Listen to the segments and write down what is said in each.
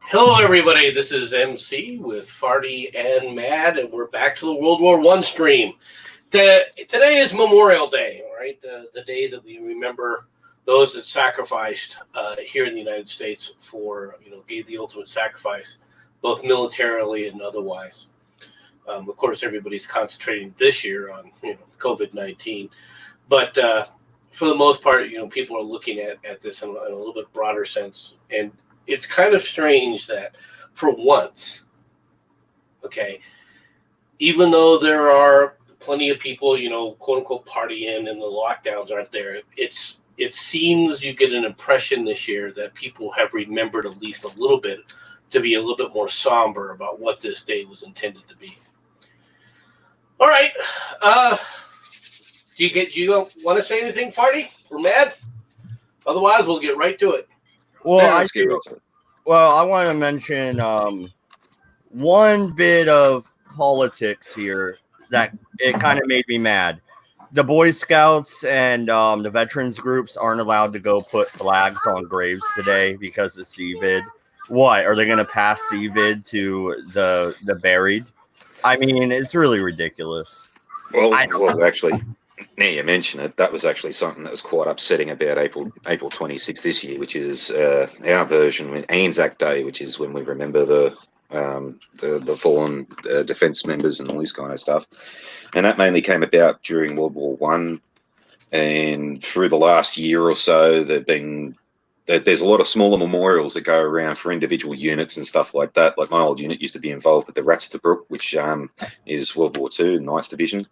Hello, everybody. This is MC with Farty and Mad, and we're back to the World War I stream. Today is Memorial Day, all right? The day that we remember those that sacrificed here in the United States gave the ultimate sacrifice, both militarily and otherwise. Of course, everybody's concentrating this year on COVID-19, but for the most part, people are looking at this in a little bit broader sense, and it's kind of strange that for once, okay, even though there are plenty of people, quote unquote, partying and the lockdowns aren't there, it seems you get an impression this year that people have remembered at least a little bit to be a little bit more somber about what this day was intended to be. All right. Do you want to say anything, Farty? We're mad? Otherwise, we'll get right to it. Well, I want to mention one bit of politics here that it kind of made me mad. The Boy Scouts and the veterans groups aren't allowed to go put flags on graves today because of CVID. What, are they going to pass CVID to the buried? I mean, it's really ridiculous. Well, actually, now you mention it, that was actually something that was quite upsetting about April 26th this year, which is our version with Anzac Day, which is when we remember the fallen defence members and all this kind of stuff. And that mainly came about during World War One, and through the last year or so, there's a lot of smaller memorials that go around for individual units and stuff like that. Like my old unit used to be involved with the Ratzeterbrook, which is World War II, 9th Division.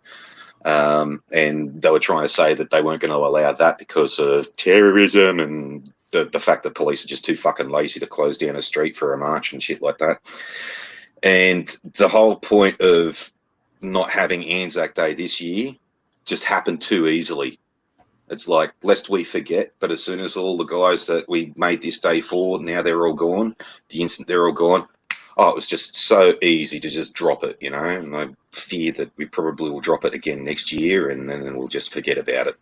And they were trying to say that they weren't going to allow that because of terrorism and the fact that police are just too fucking lazy to close down a street for a march and shit like that. And the whole point of not having Anzac Day this year just happened too easily. It's like, lest we forget, but as soon as all the guys that we made this day for, now they're all gone, the instant they're all gone, it was just so easy to just drop it, and I fear that we probably will drop it again next year, and then we'll just forget about it.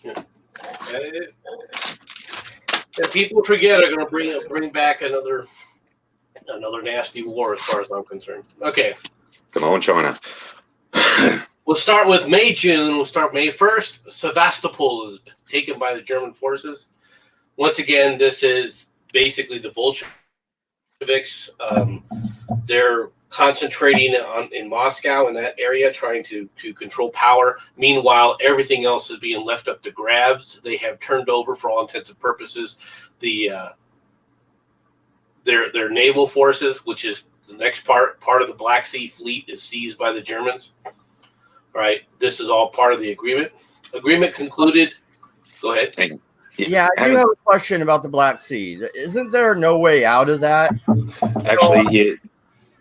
Yeah. People forget are going to bring back another nasty war as far as I'm concerned. Okay. Come on, China. We'll start with June. We'll start May 1st. Sevastopol is taken by the German forces. Once again, this is basically the Bolsheviks. They're concentrating in Moscow, in that area, trying to control power. Meanwhile, everything else is being left up to grabs. They have turned over, for all intents and purposes, their naval forces, which is the next part of the Black Sea Fleet, is seized by the Germans. All right, this is all part of the agreement. Agreement concluded. Go ahead. Yeah, I do have a question about the Black Sea. Isn't there no way out of that? Actually, yeah.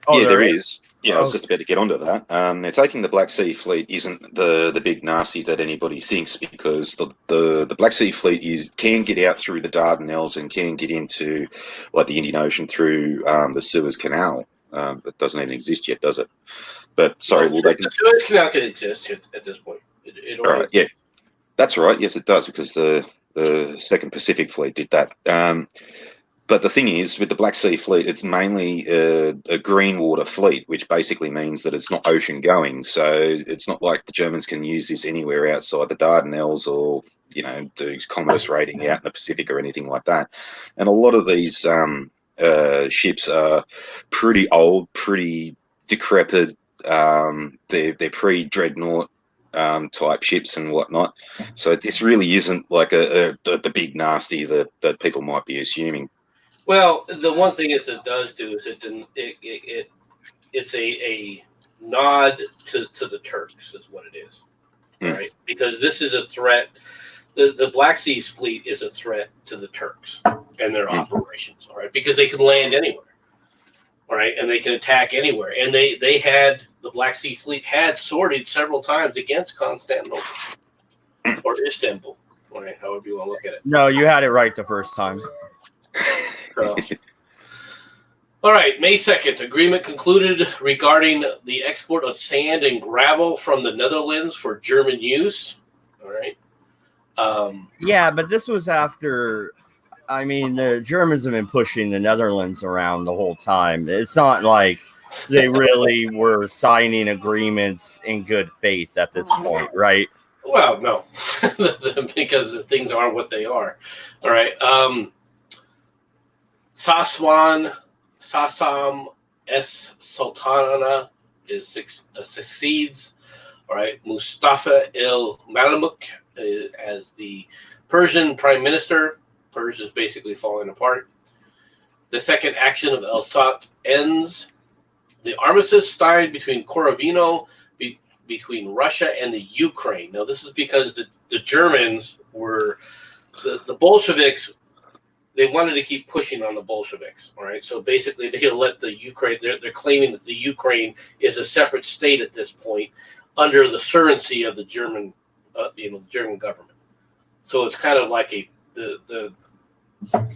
There is. is. Yeah, I was just about to get onto that. They're taking the Black Sea Fleet isn't the big nasty that anybody thinks, because the Black Sea Fleet can get out through the Dardanelles and can get into like the Indian Ocean through the Suez Canal. It doesn't even exist yet, does it? But sorry, the Suez Canal can exist at this point. All right, yeah, that's right. Yes, it does, because the Second Pacific Fleet did that. But the thing is, with the Black Sea Fleet, it's mainly a green water fleet, which basically means that it's not ocean going. So it's not like the Germans can use this anywhere outside the Dardanelles or, do commerce raiding out in the Pacific or anything like that. And a lot of these ships are pretty old, pretty decrepit. They're pre-dreadnought type ships and whatnot. So this really isn't like the big nasty that people might be assuming. Well, the one thing it does do is it's a nod to the Turks, is what it is, right? Because this is a threat. The Black Seas Fleet is a threat to the Turks and their operations, all right? Because they can land anywhere, all right, and they can attack anywhere. And the Black Sea Fleet had sorted several times against Constantinople or Istanbul, all right, however you want to look at it. No, you had it right the first time. All right, May 2nd, agreement concluded regarding the export of sand and gravel from the Netherlands for German use. All right. Yeah, but this was after I mean, the Germans have been pushing the Netherlands around the whole time. It's not like they really were signing agreements in good faith at this point, right? Well, no, because things are what they are. All right. Sasam S. Sultana succeeds. All right. Mustafa el Malamuk as the Persian prime minister. Persia is basically falling apart. The second action of El Sat ends. The armistice signed between Korovino, between Russia and the Ukraine. Now, this is because the Germans were, the Bolsheviks, they wanted to keep pushing on the Bolsheviks. All right. So basically, they let the Ukraine, they're claiming that the Ukraine is a separate state at this point under the surency of the German, German government. So it's kind of like the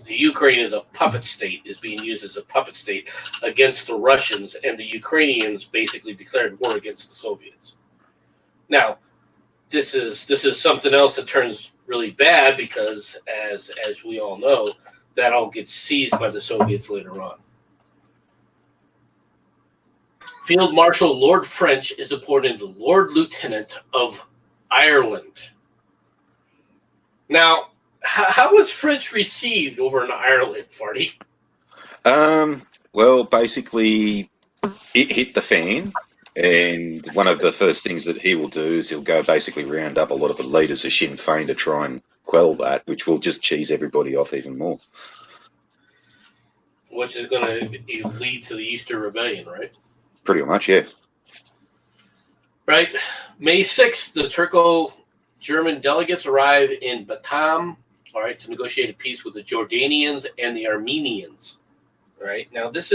Ukraine is a puppet state, is being used as a puppet state against the Russians, and the Ukrainians basically declared war against the Soviets. Now, this is something else that turns really bad because, as we all know, that all gets seized by the Soviets later on. Field Marshal Lord French is appointed Lord Lieutenant of Ireland. Now, how was French received over in Ireland, Farty? Well, basically, it hit the fan, and one of the first things that he will do is he'll go basically round up a lot of the leaders of Sinn Féin to try and quell that, which will just cheese everybody off even more. Which is going to lead to the Easter Rebellion, right? Pretty much, yeah. Right. May 6th, the Turco-German delegates arrive in Batam, all right, to negotiate a peace with the Jordanians and the Armenians. All right. Now, this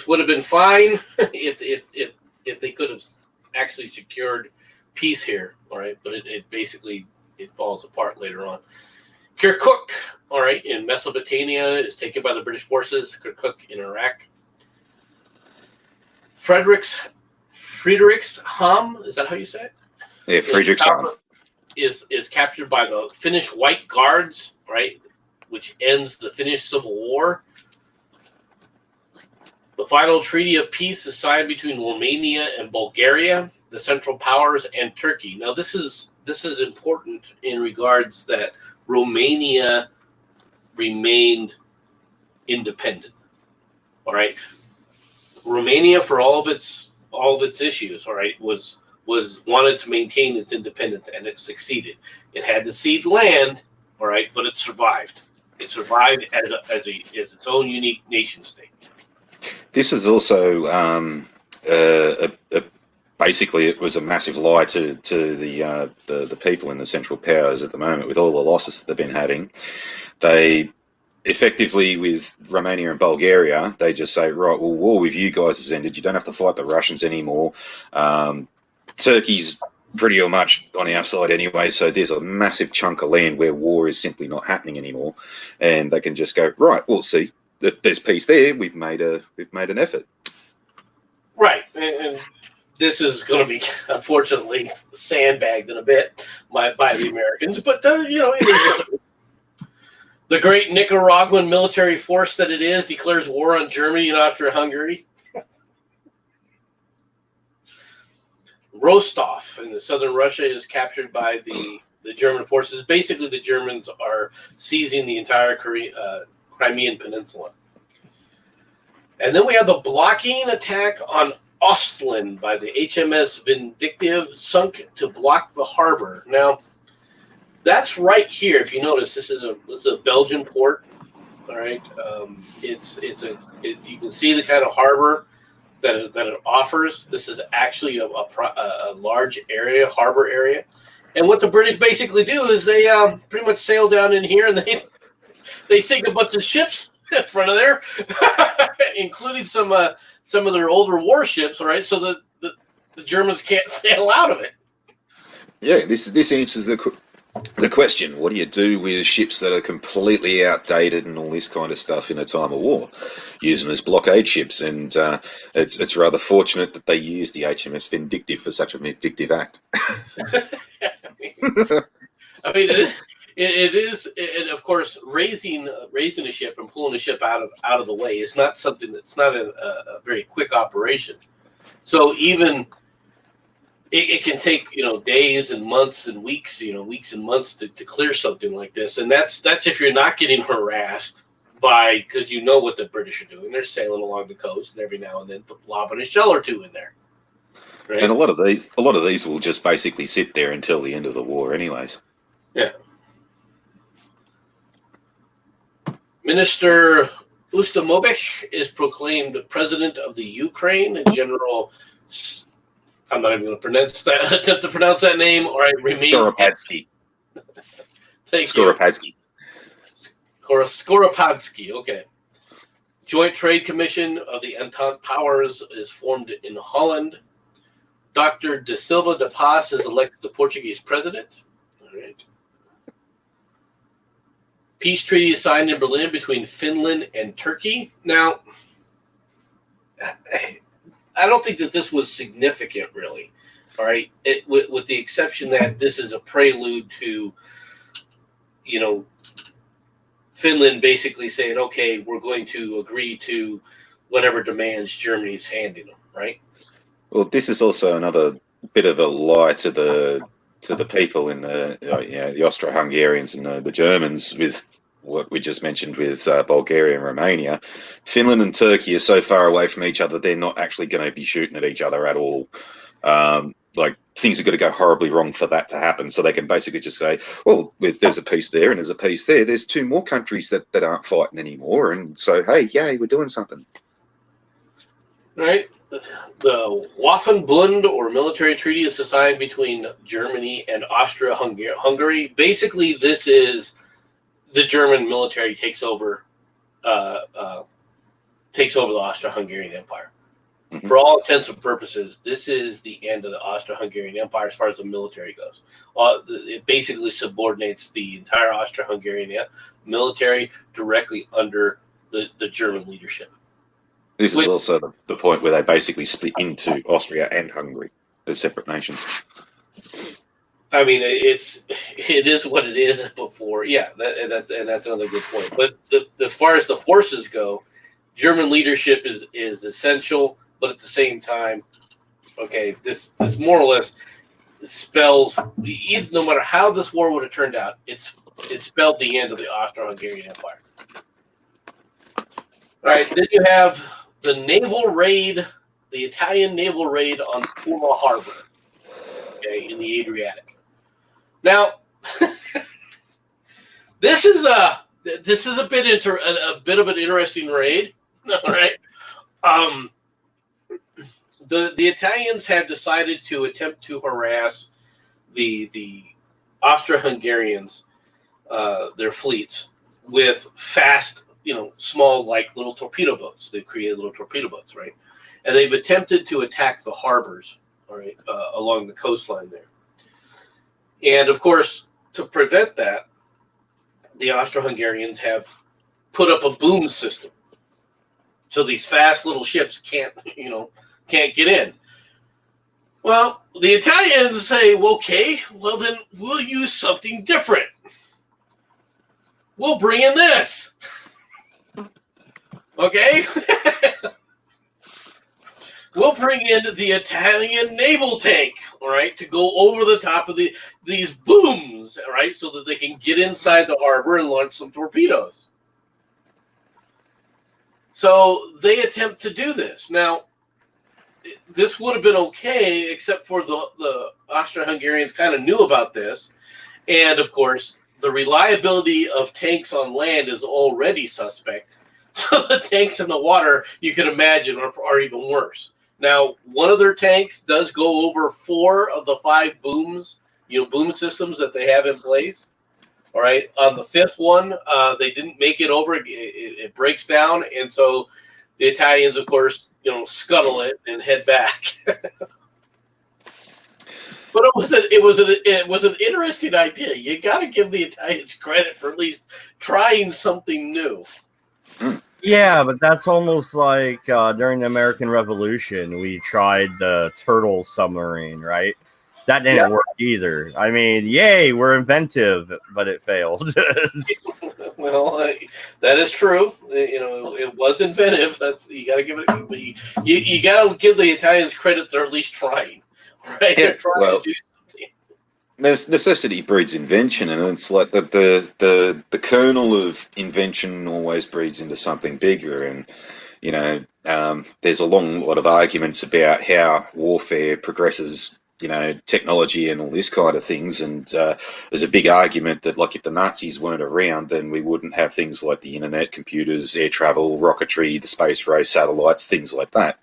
would have been fine if they could have actually secured peace here. All right. But it basically falls apart later on. Kirkuk, all right, in Mesopotamia is taken by the British forces. Kirkuk in Iraq. Friedrichshamm, is that how you say it? Yeah, Friedrichshamm. Is captured by the Finnish White Guards, right, which ends the Finnish Civil War. The final treaty of peace is signed between Romania and Bulgaria, the Central Powers, and Turkey. Now, this is important in regards that Romania remained independent. All right, Romania, for all of its issues, all right, was wanted to maintain its independence, and it succeeded. It had to cede land, all right, but it survived. It survived as its own unique nation state. This is also basically it was a massive lie to the people in the Central Powers at the moment with all the losses that they've been having. They effectively, with Romania and Bulgaria, they just say, right, well, war with you guys has ended. You don't have to fight the Russians anymore. Turkey's pretty much on our side anyway, so there's a massive chunk of land where war is simply not happening anymore, and they can just go, right, we'll see. There's peace there. We've made an effort. Right, and this is going to be unfortunately sandbagged in a bit by the Americans, but the great Nicaraguan military force that it is declares war on Germany and Austria-Hungary. Rostov in the southern Russia is captured by the German forces. Basically, the Germans are seizing the entire Crimean Peninsula. And then we have the blocking attack on Ostland by the HMS Vindictive, sunk to block the harbor. Now, that's right here. If you notice, this is a Belgian port. All right, you can see the kind of harbor that it offers. This is actually a large area, harbor area. And what the British basically do is they pretty much sail down in here and they sink a bunch of ships in front of there, including some of their older warships, all right, so that the Germans can't sail out of it. Yeah, this answers the question. What do you do with ships that are completely outdated and all this kind of stuff in a time of war? Use them as blockade ships, and it's rather fortunate that they used the HMS Vindictive for such a vindictive act. I mean, It is, and of course, raising a ship and pulling a ship out of the way is not something that's not a very quick operation. So even it can take days and months and weeks, weeks and months to clear something like this, and that's if you're not getting harassed because you know what the British are doing. They're sailing along the coast, and every now and then lobbing a shell or two in there. Right? And a lot of these will just basically sit there until the end of the war, anyways. Yeah. Minister Ustomovich is proclaimed president of the Ukraine, and General. I'm not even going to attempt to pronounce that name, or it remains. Skoropadsky. Thank Skoropadsky. you. Skoropadsky. Okay. Joint Trade Commission of the Entente Powers is formed in Holland. Dr. De Silva de Paz is elected the Portuguese president. All right. Peace treaty is signed in Berlin between Finland and Turkey. Now, I don't think that this was significant, really. All right, with the exception that this is a prelude to, Finland basically saying, "Okay, we're going to agree to whatever demands Germany's handing them." Right. Well, this is also another bit of a lie to the people in the Austro-Hungarians and the Germans with what we just mentioned with Bulgaria and Romania. Finland and Turkey are so far away from each other, they're not actually going to be shooting at each other at all. Things are going to go horribly wrong for that to happen. So they can basically just say, well, there's a peace there and there's a peace there. There's two more countries that aren't fighting anymore. And so, hey, yay, we're doing something. Right. The Waffenbund, or military treaty, is signed between Germany and Austria-Hungary. Basically, this is the German military takes over the Austro-Hungarian Empire. Mm-hmm. For all intents and purposes, this is the end of the Austro-Hungarian Empire as far as the military goes. It basically subordinates the entire Austro-Hungarian military directly under the German leadership. This is also the point where they basically split into Austria and Hungary as separate nations. I mean, it is what it is before. Yeah, that's another good point. But as far as the forces go, German leadership is essential, but at the same time, okay, this more or less spells, no matter how this war would have turned out, it spelled the end of the Austro-Hungarian Empire. All right, then you have the naval raid, the Italian naval raid on Pula Harbor, okay, in the Adriatic. Now, this is a bit of an interesting raid. All right, the Italians have decided to attempt to harass the Austro-Hungarians, their fleets, with fast, small, like little torpedo boats. They've created little torpedo boats, right? And they've attempted to attack the harbors, all right, along the coastline there. And of course, to prevent that, the Austro-Hungarians have put up a boom system, so these fast little ships can't get in. Well, the Italians say, well, okay, well then we'll use something different. We'll bring in this. Okay? We'll bring in the Italian naval tank, all right, to go over the top of these booms, all right, so that they can get inside the harbor and launch some torpedoes. So they attempt to do this. Now, this would have been okay, except for the Austro-Hungarians kind of knew about this. And, of course, the reliability of tanks on land is already suspect. So the tanks in the water, you can imagine, are even worse. Now, one of their tanks does go over 4 of the 5 booms, boom systems that they have in place. All right. On the 5th one, they didn't make it over. It breaks down, and so the Italians, of course, scuttle it and head back. But it was an interesting idea. You got to give the Italians credit for at least trying something new. Yeah, but that's almost like during the American Revolution, we tried the turtle submarine, right? That didn't work either. I mean, yay, we're inventive, but it failed. Well, that is true. It was inventive. That's you got to give it. But you got to give the Italians credit; they're at least trying, right? Yeah, They're trying well, to do something. necessity breeds invention, and it's like the kernel of invention always breeds into something bigger. And there's a long lot of arguments about how warfare progresses, technology and all this kind of things. And there's a big argument that, like, if the Nazis weren't around, then we wouldn't have things like the internet, computers, air travel, rocketry, the space race, satellites, things like that.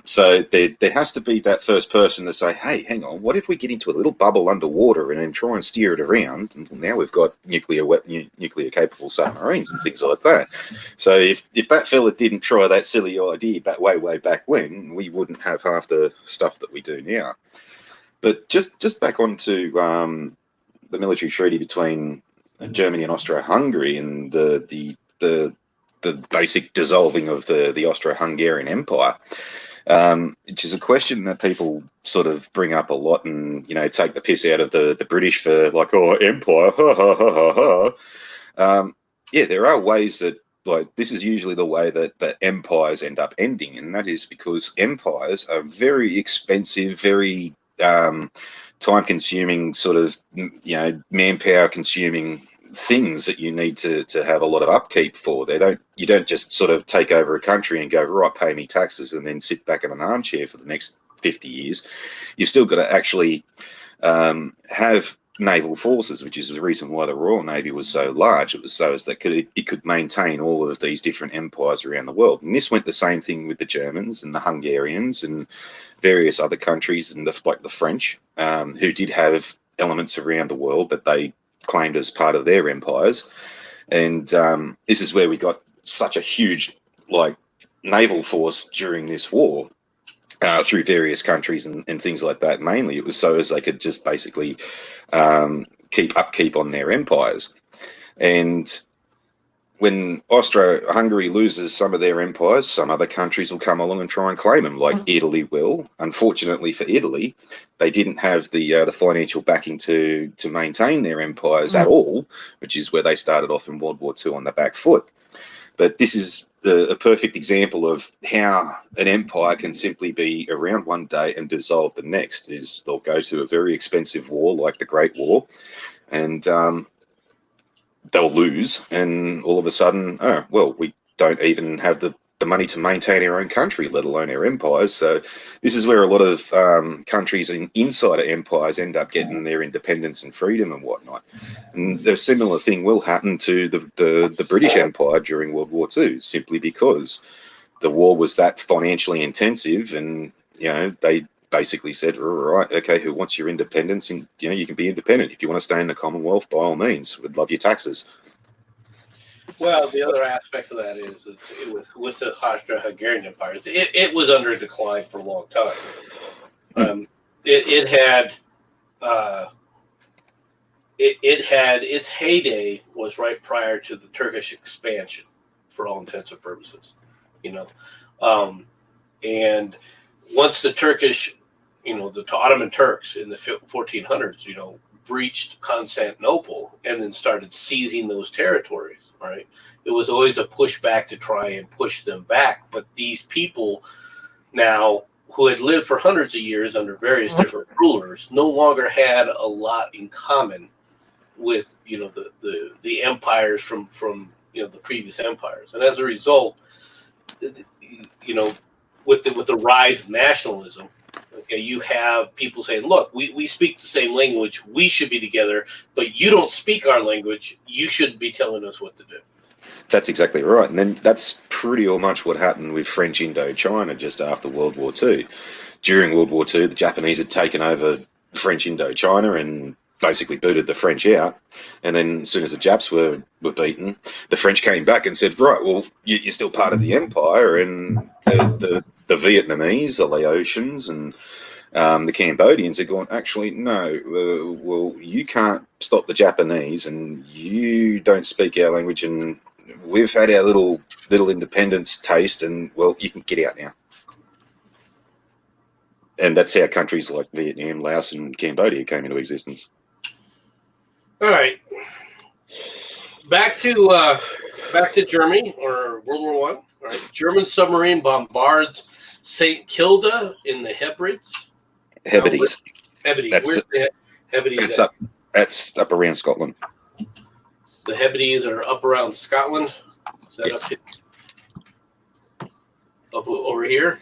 So there has to be that first person to say, hey, hang on, what if we get into a little bubble underwater and then try and steer it around? And now we've got nuclear capable submarines and things like that. So if that fella didn't try that silly idea way back when, we wouldn't have half the stuff that we do now. But just back onto the military treaty between Germany and Austro-Hungary and the basic dissolving of the Austro-Hungarian Empire, which is a question that people sort of bring up a lot and, take the piss out of the British for, like, oh, empire, ha, ha, ha, ha, ha. Yeah, there are ways that, like, this is usually the way that empires end up ending, and that is because empires are very expensive, very time-consuming, sort of, manpower-consuming things that you need to have a lot of upkeep for. You don't just sort of take over a country and go, right, pay me taxes, and then sit back in an armchair for the next 50 years. You've still got to actually have naval forces, which is the reason why the Royal Navy was so large. It was so as that it could maintain all of these different empires around the world. And this went the same thing with the Germans and the Hungarians and various other countries, and like the French, who did have elements around the world that they claimed as part of their empires. And this is where we got such a huge, like, naval force during this war, through various countries and things like that. Mainly it was so as they could just basically keep upkeep on their empires. And when Austro-Hungary loses some of their empires, some other countries will come along and try and claim them, like Italy will. Unfortunately for Italy, they didn't have the financial backing to maintain their empires at all, which is where they started off in World War II on the back foot. But this is a perfect example of how an empire can simply be around one day and dissolve the next. Is they'll go to a very expensive war like the Great War, and they'll lose, and all of a sudden, oh, well, we don't even have the money to maintain our own country, let alone our empires. So this is where a lot of countries and insider empires end up getting their independence and freedom and whatnot. And the similar thing will happen to the British Empire during World War II, simply because the war was that financially intensive, and they basically said, all right, okay, who wants your independence? And you can be independent. If you want to stay in the Commonwealth, by all means, we'd love your taxes. Well, the other aspect of that is with the Austro-Hungarian empires, it was under decline for a long time. It had its heyday was right prior to the Turkish expansion, for all intents and purposes, and once the Turkish, the Ottoman Turks in the 1400s, breached Constantinople and then started seizing those territories, right? It was always a pushback to try and push them back. But these people now, who had lived for hundreds of years under various different rulers, no longer had a lot in common with, the empires from the previous empires. And as a result, with the rise of nationalism, okay, you have people saying, look, we speak the same language, we should be together, but you don't speak our language, you shouldn't be telling us what to do. That's exactly right. And then that's pretty much what happened with French Indochina just after World War II. During World War II, the Japanese had taken over French Indochina and basically booted the French out. And then as soon as the Japs were beaten, the French came back and said, right, well, you're still part of the empire. And the Vietnamese, the Laotians, and the Cambodians had gone, actually, no, well, you can't stop the Japanese, and you don't speak our language, and we've had our little independence taste, and, well, you can get out now. And that's how countries like Vietnam, Laos, and Cambodia came into existence. All right. Back to Germany or World War One. All right. German submarine bombards St. Kilda in the Hebrides. Hebrides. Where's the Hebrides? That's up around Scotland. The Hebrides are up around Scotland. Is that up here? Up over here?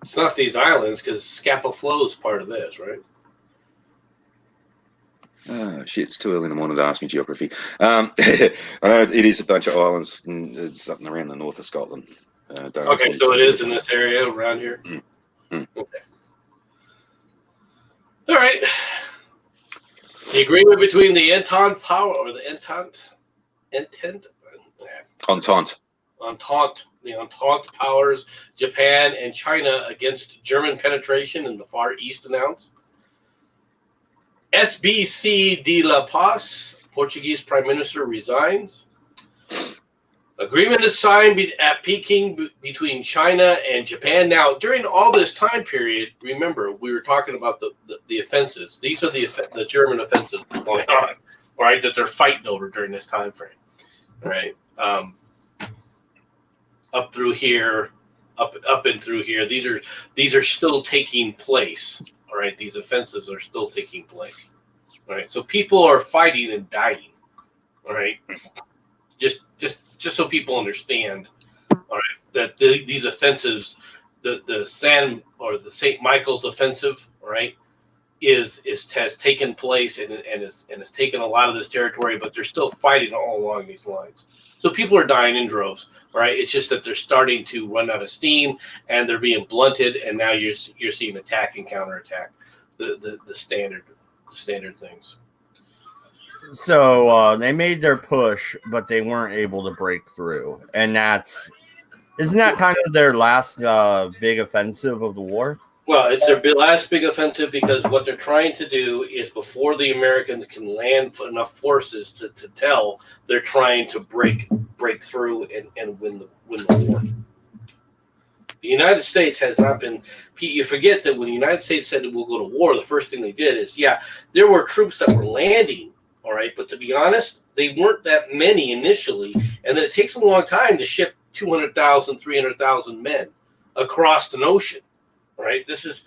It's not these islands because Scapa Flow is part of this, right? Oh, shit, it's too early in the morning to ask me geography. I know it is a bunch of islands. And it's something around the north of Scotland. Okay, so it is in this area around here? Okay. All right. The agreement between the Entente power or the Entente, the Entente powers, Japan and China against German penetration in the Far East announced. SBC de la Paz, Portuguese Prime Minister, resigns. Agreement is signed at Peking between China and Japan. Now, during all this time period, remember, we were talking about the offensives. These are the German offensives going on, all right, that they're fighting over during this time frame, all right? Up through here, up and through here. These are still taking place, all right? These offensives are still taking place, all right? So people are fighting and dying, all right? Just so people understand, all right, that these offensives, the St. Michael's offensive, all right, has taken place and has taken a lot of this territory, but they're still fighting all along these lines. So people are dying in droves, all right. It's just that they're starting to run out of steam and they're being blunted, and now you're seeing attack and counterattack, the standard things. So they made their push, but they weren't able to break through. And isn't that kind of their last big offensive of the war? Well, it's their last big offensive because what they're trying to do is before the Americans can land enough forces to tell, they're trying to break through and win the war. The United States has not been. You forget that when the United States said that we'll go to war, the first thing they did is, there were troops that were landing. All right, but to be honest, they weren't that many initially, and then it takes a long time to ship 200,000, 300,000 men across an ocean. All right, this is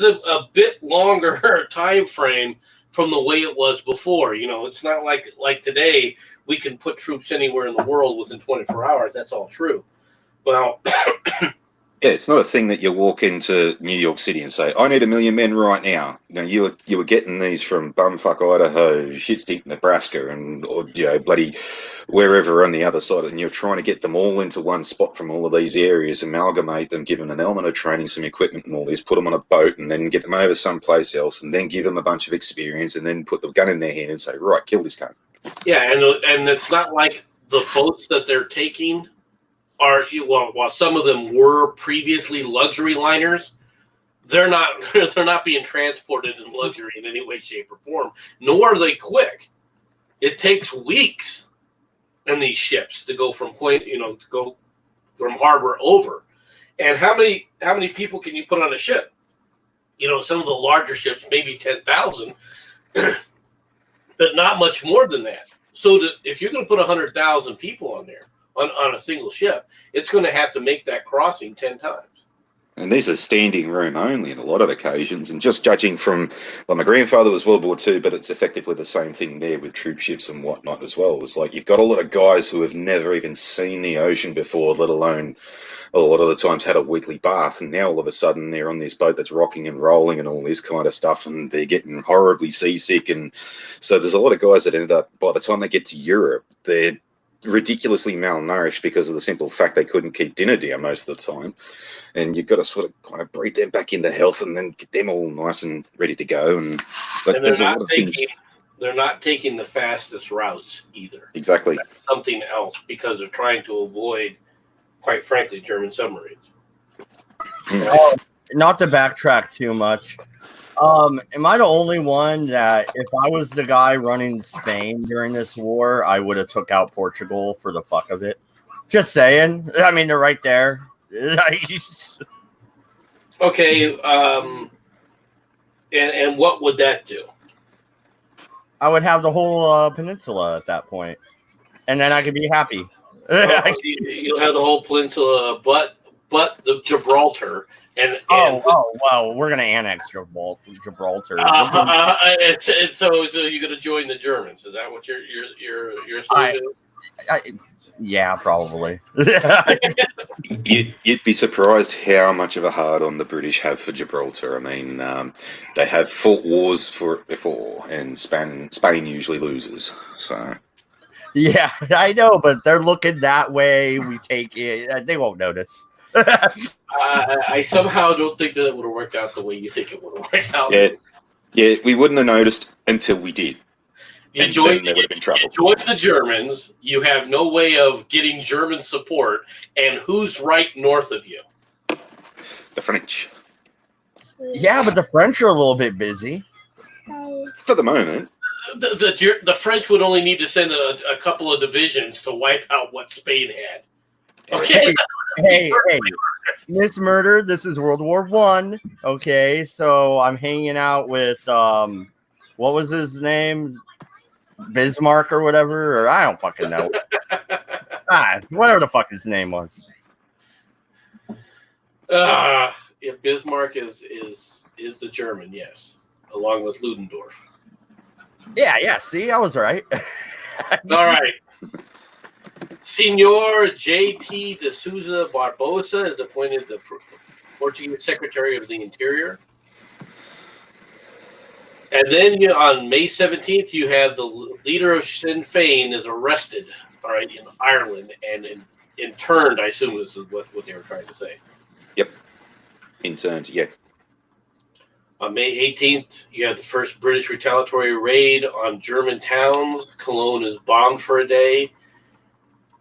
a bit longer time frame from the way it was before. You know, it's not like today we can put troops anywhere in the world within 24 hours. That's all true. Well. Yeah, it's not a thing that you walk into New York City and say, "I need 1 million men right now." You were getting these from bumfuck Idaho, shitstink Nebraska, or bloody wherever on the other side, and you're trying to get them all into one spot from all of these areas, amalgamate them, give them an element of training, some equipment, and all this, put them on a boat, and then get them over someplace else, and then give them a bunch of experience, and then put the gun in their hand and say, "Right, kill this cunt." Yeah, and it's not like the boats that they're taking while some of them were previously luxury liners, they're not being transported in luxury in any way, shape, or form. Nor are they quick. It takes weeks in these ships to go from harbor over. And how many people can you put on a ship? Some of the larger ships, maybe 10,000, but not much more than that. So if you're going to put 100,000 people on there, on a single ship, it's going to have to make that crossing 10 times. And these are standing room only in a lot of occasions. And just judging from, my grandfather was World War II, but it's effectively the same thing there with troop ships and whatnot as well. It's like you've got a lot of guys who have never even seen the ocean before, let alone a lot of the times had a weekly bath. And now all of a sudden they're on this boat that's rocking and rolling and all this kind of stuff, and they're getting horribly seasick. And so there's a lot of guys that ended up, by the time they get to Europe, they're ridiculously malnourished because of the simple fact they couldn't keep dinner down most of the time. And you've got to sort of kind of breed them back into health and then get them all nice and ready to go. But there's a lot of things. They're not taking the fastest routes either. Exactly. That's something else because they're trying to avoid, quite frankly, German submarines. Not to backtrack too much. Am I the only one that if I was the guy running Spain during this war, I would have took out Portugal for the fuck of it? Just saying. I mean, they're right there. Okay, and what would that do? I would have the whole peninsula at that point, and then I could be happy. You'll have the whole peninsula, but the Gibraltar, and well, we're gonna annex Gibraltar. So you're gonna join the Germans? Is that what you're supposed to? Yeah, probably. You'd be surprised how much of a hard on the British have for Gibraltar. I mean, they have fought wars for it before, and Spain usually loses. So. Yeah, I know, but they're looking that way. We take it; they won't notice. I somehow don't think that it would have worked out the way you think it would have worked out. Yeah, we wouldn't have noticed until we did. You joined the Germans. You have no way of getting German support, and who's right north of you? The French. Yeah, but the French are a little bit busy For the moment. The French would only need to send a couple of divisions to wipe out what Spain had. Okay. Hey, Miss Murder, this is World War One. Okay, so I'm hanging out with what was his name? Bismarck or whatever, or I don't fucking know. Whatever the fuck his name was. Yeah, Bismarck is the German, yes, along with Ludendorff. Yeah. See, I was right. All right. Senor J.T. de Souza Barbosa is appointed the Portuguese Secretary of the Interior. And then on May 17th, you have the leader of Sinn Féin is arrested, all right, in Ireland and interned, I assume this is what they were trying to say. Yep. Interned, yeah. On May 18th, you have the first British retaliatory raid on German towns. Cologne is bombed for a day.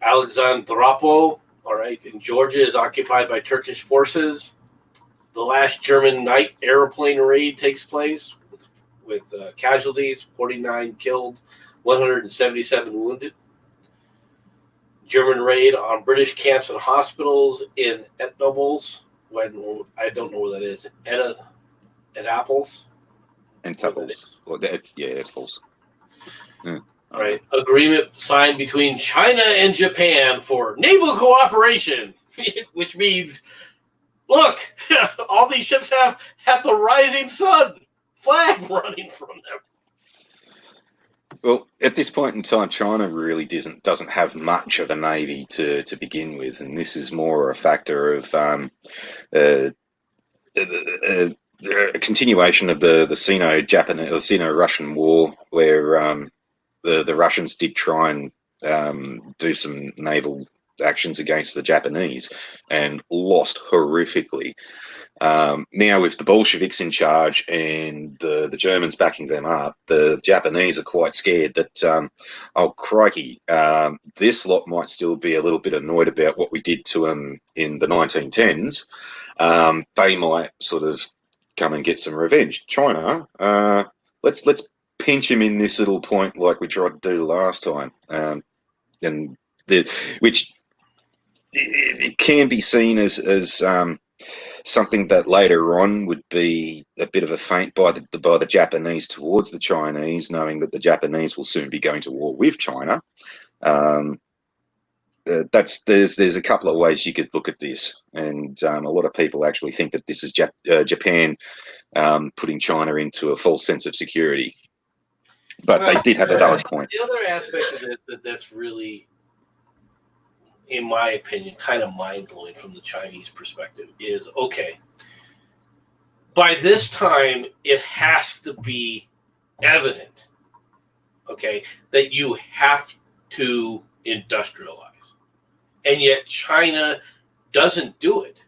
Alexandropo, all right, in Georgia is occupied by Turkish forces. The last German night airplane raid takes place with casualties, 49 killed, 177 wounded. German raid on British camps and hospitals in Etnobles. I don't know where that is. Etaples. Etaples. All right. Agreement signed between China and Japan for naval cooperation, which means, look, all these ships have the rising sun flag running from them. Well, at this point in time, China really doesn't have much of a navy to begin with, and this is more a factor of a continuation of the Sino-Japanese or Sino-Russian War, where the Russians did try and do some naval actions against the Japanese and lost horrifically. Now with the Bolsheviks in charge and the Germans backing them up, the Japanese are quite scared that, oh crikey, this lot might still be a little bit annoyed about what we did to them in the 1910s. They might sort of come and get some revenge. China, let's pinch him in this little point like we tried to do last time, which it can be seen as something that later on would be a bit of a feint by the Japanese towards the Chinese, knowing that the Japanese will soon be going to war with China. There's a couple of ways you could look at this, and a lot of people actually think that this is Japan putting China into a false sense of security. But they did have a valid point. The other aspect of it that's really, in my opinion, kind of mind-blowing from the Chinese perspective is, okay, by this time, it has to be evident, okay, that you have to industrialize. And yet China doesn't do it.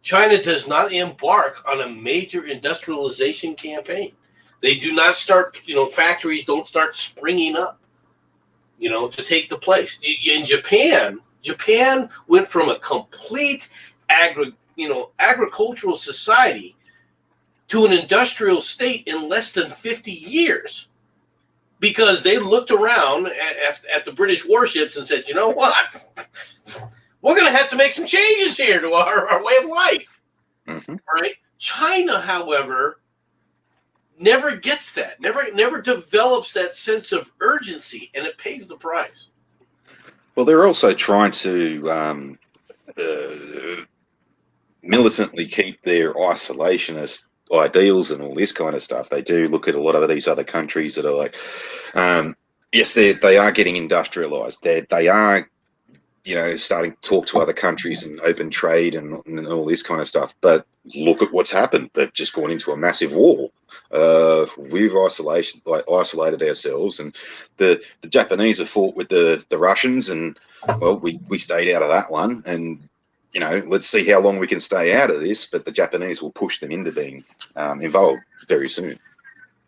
China does not embark on a major industrialization campaign. They do not start, factories don't start springing up, to take the place. In Japan went from a complete agricultural society to an industrial state in less than 50 years. because they looked around at the British warships and said, you know what? We're going to have to make some changes here to our way of life. Mm-hmm. Right? China, however, never gets that, never develops that sense of urgency, and it pays the price. Well, they're also trying to militantly keep their isolationist ideals and all this kind of stuff. They do look at a lot of these other countries that are like, yes, they are getting industrialized. They are, starting to talk to other countries and open trade and all this kind of stuff. But look at what's happened. They've just gone into a massive war. We've isolated ourselves, and the Japanese have fought with the Russians, and well, we stayed out of that one. And let's see how long we can stay out of this. But the Japanese will push them into being involved very soon.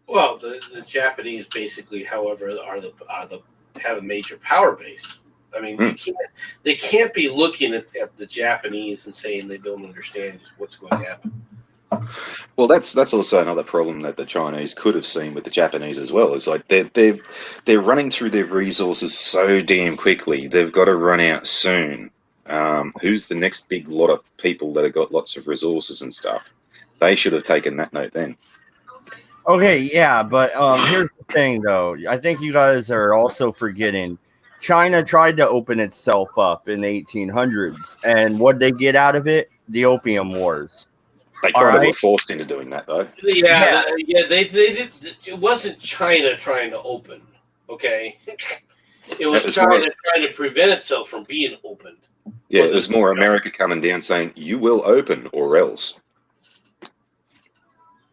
Well, the Japanese basically, however, have a major power base. I mean, they can't be looking at the Japanese and saying they don't understand what's going to happen. Well, that's also another problem that the Chinese could have seen with the Japanese as well. Is like they're running through their resources so damn quickly. They've got to run out soon. Who's the next big lot of people that have got lots of resources and stuff? They should have taken that note then. Okay, yeah, but here's the thing, though. I think you guys are also forgetting China tried to open itself up in the 1800s, and what they get out of it? The Opium Wars. They kind of were forced into doing that, though. Yeah. They did. It wasn't China trying to open. Okay, it was China trying to prevent itself from being opened. Yeah, it was more America coming down saying, "You will open, or else."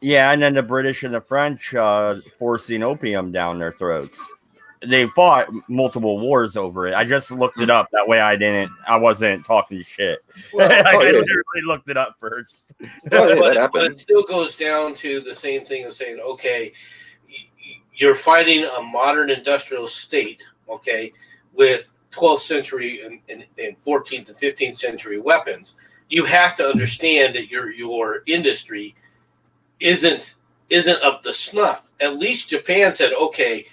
Yeah, and then the British and the French forcing opium down their throats. They fought multiple wars over it. I just looked it up. That way I wasn't talking shit. Well, I literally looked it up first. That happened. But it still goes down to the same thing of saying, okay, you're fighting a modern industrial state, okay, with 12th century and 14th to 15th century weapons. You have to understand that your industry isn't up to snuff. At least Japan said, okay,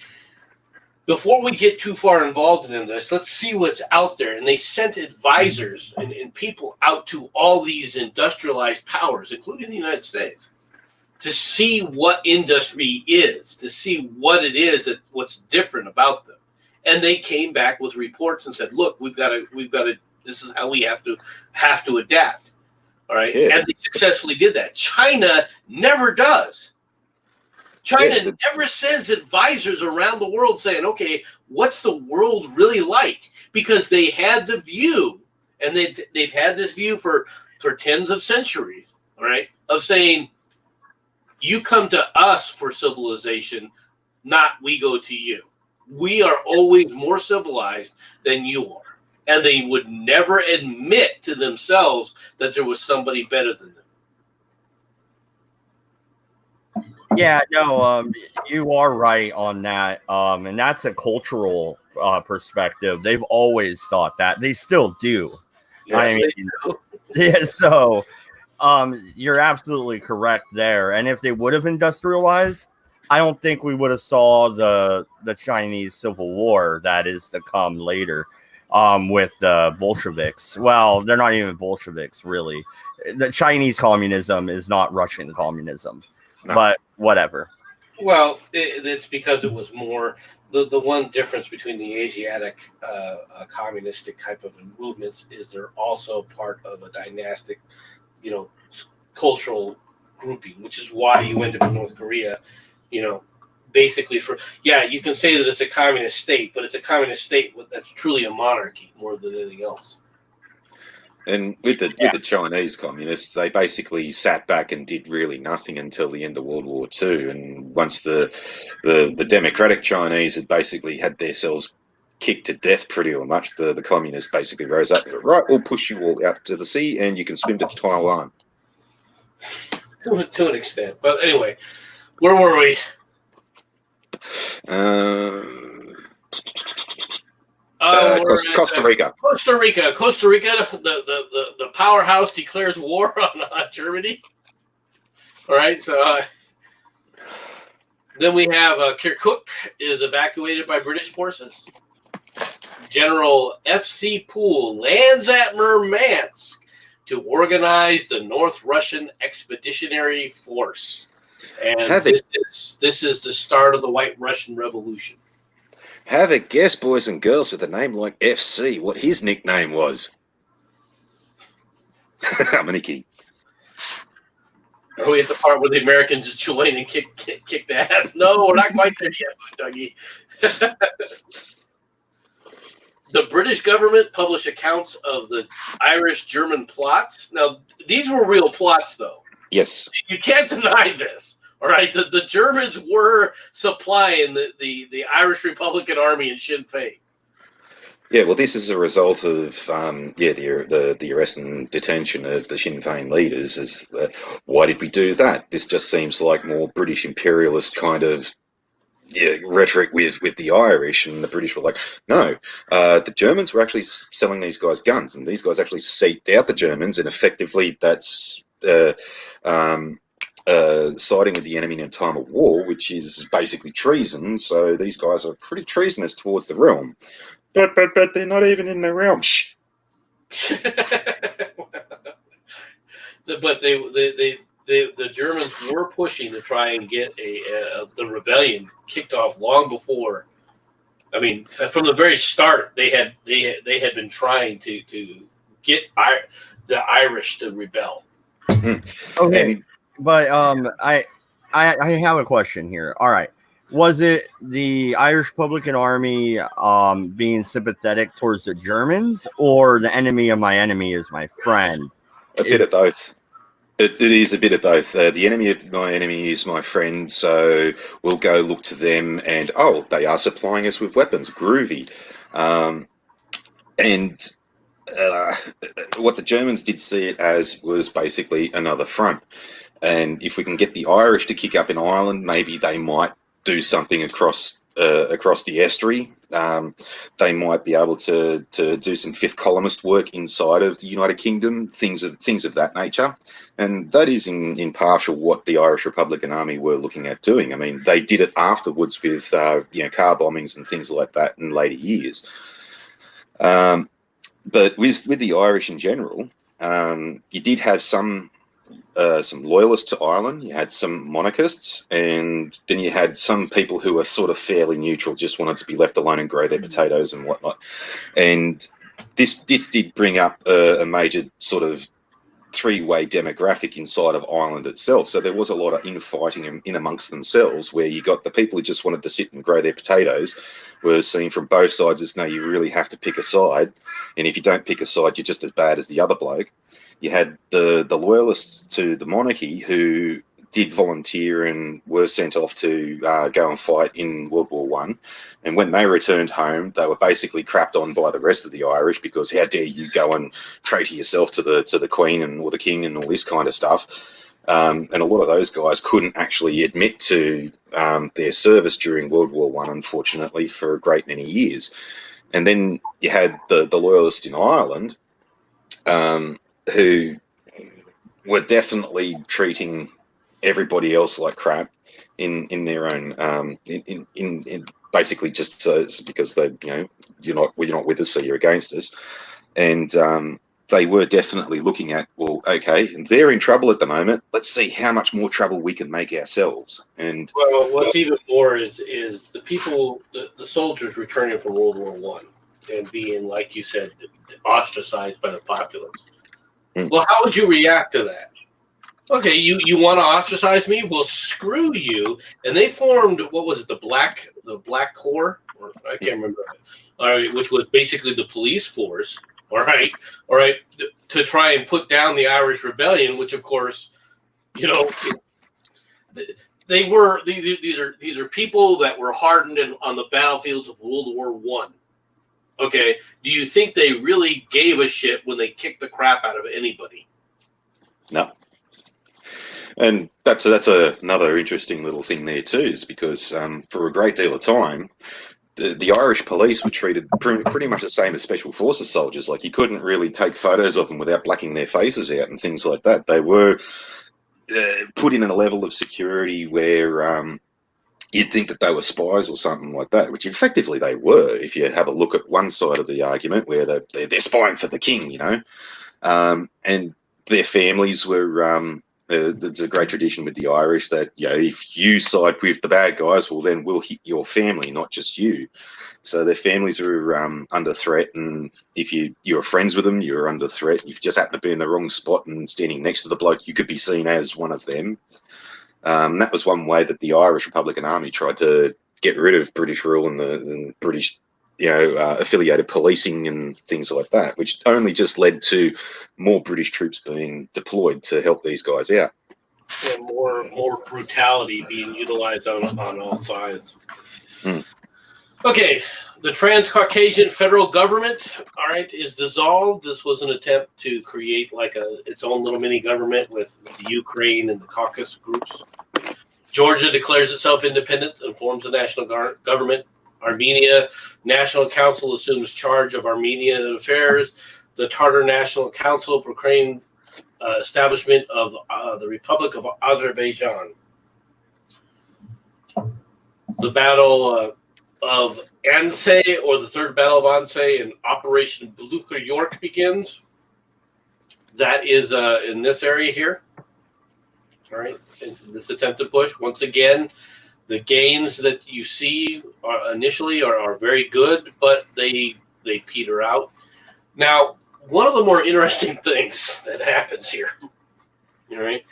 before we get too far involved in this, let's see what's out there. And they sent advisors and people out to all these industrialized powers, including the United States, to see what industry is, to see what it is, what's different about them. And they came back with reports and said, look, we've got to, this is how we have to adapt. All right. Yeah. And they successfully did that. China never does. China never sends advisors around the world saying, okay, what's the world really like? Because they had the view, and they've had this view for tens of centuries, all right, of saying, you come to us for civilization, not we go to you. We are always more civilized than you are. And they would never admit to themselves that there was somebody better than them. Yeah, no, you are right on that. And that's a cultural perspective. They've always thought that. They still do. Yes, yeah, so you're absolutely correct there. And if they would have industrialized, I don't think we would have saw the Chinese Civil War that is to come later with the Bolsheviks. Well, they're not even Bolsheviks, really. The Chinese communism is not Russian communism. No. But whatever. Well, it's because it was more the one difference between the Asiatic communistic type of movements is they're also part of a dynastic, cultural grouping, which is why you end up in North Korea, basically you can say that it's a communist state, but it's a communist state that's truly a monarchy more than anything else. And with the Chinese communists, they basically sat back and did really nothing until the end of World War II. And once the democratic Chinese had basically had themselves kicked to death pretty much, the communists basically rose up. Right, we'll push you all out to the sea and you can swim to Taiwan. To an extent. But anyway, where were we? Costa Rica. Costa Rica. The powerhouse declares war on Germany. All right, so Then we have Kirkuk is evacuated by British forces. General F.C. Poole lands at Murmansk to organize the North Russian Expeditionary Force. And this is the start of the White Russian Revolution. Have a guess, boys and girls, with a name like FC, what his nickname was. I'm only kidding. Are we at the part where the Americans just join and kick the ass? No, we're not quite there yet, Dougie. The British government published accounts of the Irish-German plots. Now, these were real plots, though. Yes. You can't deny this. All right, the Germans were supplying the Irish Republican Army and Sinn Féin. Yeah, well, this is a result of the arrest and detention of the Sinn Féin leaders. Why did we do that? This just seems like more British imperialist kind of rhetoric with the Irish, and the British were like, no, the Germans were actually selling these guys guns, and these guys actually seeked out the Germans, and effectively that's siding with the enemy in a time of war, which is basically treason. So these guys are pretty treasonous towards the realm. But they're not even in the realm. Shh. But the Germans were pushing to try and get the rebellion kicked off long before. I mean, from the very start, they had been trying to get the Irish to rebel. Okay, but I have a question here. All right. Was it the Irish Republican Army being sympathetic towards the Germans, or the enemy of my enemy is my friend? A bit of both. It is a bit of both. The enemy of my enemy is my friend, so we'll go look to them, and they are supplying us with weapons. Groovy. And what the Germans did see it as was basically another front. And if we can get the Irish to kick up in Ireland, maybe they might do something across the estuary. They might be able to do some fifth columnist work inside of the United Kingdom, things of that nature. And that is in partial what the Irish Republican Army were looking at doing. I mean, they did it afterwards with car bombings and things like that in later years. But with the Irish in general, you did have some loyalists to Ireland, you had some monarchists, and then you had some people who were sort of fairly neutral, just wanted to be left alone and grow their potatoes and whatnot. And this did bring up a major sort of three-way demographic inside of Ireland itself. So there was a lot of infighting in amongst themselves, where you got the people who just wanted to sit and grow their potatoes were seen from both sides as, no, you really have to pick a side, and if you don't pick a side, you're just as bad as the other bloke. You had the loyalists to the monarchy who did volunteer and were sent off to go and fight in World War One, and when they returned home, they were basically crapped on by the rest of the Irish, because how dare you go and traitor yourself to the Queen and or the King and all this kind of stuff. And a lot of those guys couldn't actually admit to their service during World War One, unfortunately, for a great many years. And then you had the loyalists in Ireland, who were definitely treating everybody else like crap in their own in basically just because they you're not with us, so you're against us. And they were definitely looking at, well, okay, they're in trouble at the moment, let's see how much more trouble we can make ourselves. And what's even more is the people, the soldiers returning from World War One and being, like you said, ostracized by the populace. Well, how would you react to that? Okay, you want to ostracize me? Well, screw you. And they formed, what was it, the Black Corps? Or, I can't remember. All right, which was basically the police force. All right, to try and put down the Irish Rebellion, which, of course, they were these are people that were hardened on the battlefields of World War One. Okay, do you think they really gave a shit when they kicked the crap out of anybody? No. And that's another interesting little thing there too, is because for a great deal of time, the Irish police were treated pretty much the same as Special Forces soldiers. Like, you couldn't really take photos of them without blacking their faces out and things like that. They were put in a level of security where you'd think that they were spies or something like that, which effectively they were. If you have a look at one side of the argument, where they're spying for the king, and their families were. There's a great tradition with the Irish that if you side with the bad guys, well then we'll hit your family, not just you. So their families are under threat, and if you're friends with them, you're under threat. If you just happen to be in the wrong spot and standing next to the bloke, you could be seen as one of them. That was one way that the Irish Republican Army tried to get rid of British rule and the British, affiliated policing and things like that, which only just led to more British troops being deployed to help these guys out. And more brutality being utilized on all sides. Okay, the Trans-Caucasian federal government, all right, is dissolved. This was an attempt to create like its own little mini government with the Ukraine and the Caucasus groups. Georgia declares itself independent and forms a national government. Armenia National Council assumes charge of Armenian affairs. The Tatar National Council proclaimed establishment of the Republic of Azerbaijan. The Battle of Ansay, or the Third Battle of Ansay, and Operation Blucher York begins. That is in this area here. All right, in this attempted push. Once again, the gains that you see initially are very good, but they peter out. Now, one of the more interesting things that happens here, all right,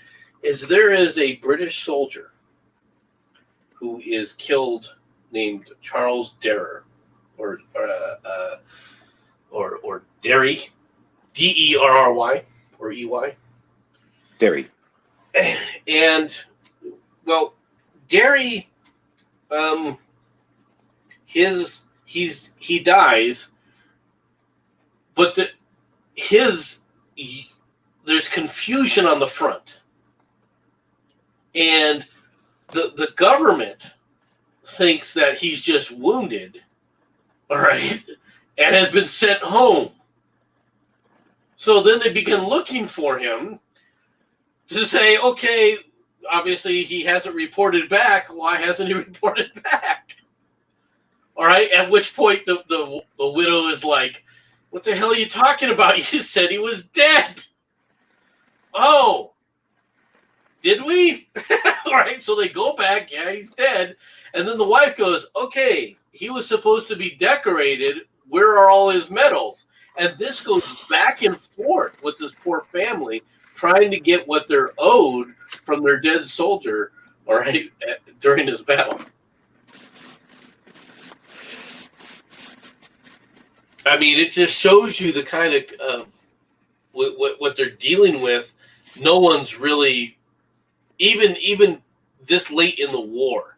is there is a British soldier who is killed named Charles Derry, or Derry, Derry, or EY. Derry. And, well, Derry, he dies, but there's confusion on the front, and the government thinks that he's just wounded, all right, and has been sent home. So then they begin looking for him to say, okay, obviously he hasn't reported back. Why hasn't he reported back? All right, at which point the widow is like, what the hell are you talking about? You said he was dead. Oh, did we? All right, so they go back. Yeah, he's dead. And then the wife goes, okay, he was supposed to be decorated. Where are all his medals? And this goes back and forth with this poor family trying to get what they're owed from their dead soldier, all right, during this battle. I mean, it just shows you the kind of what they're dealing with. No one's really, even this late in the war,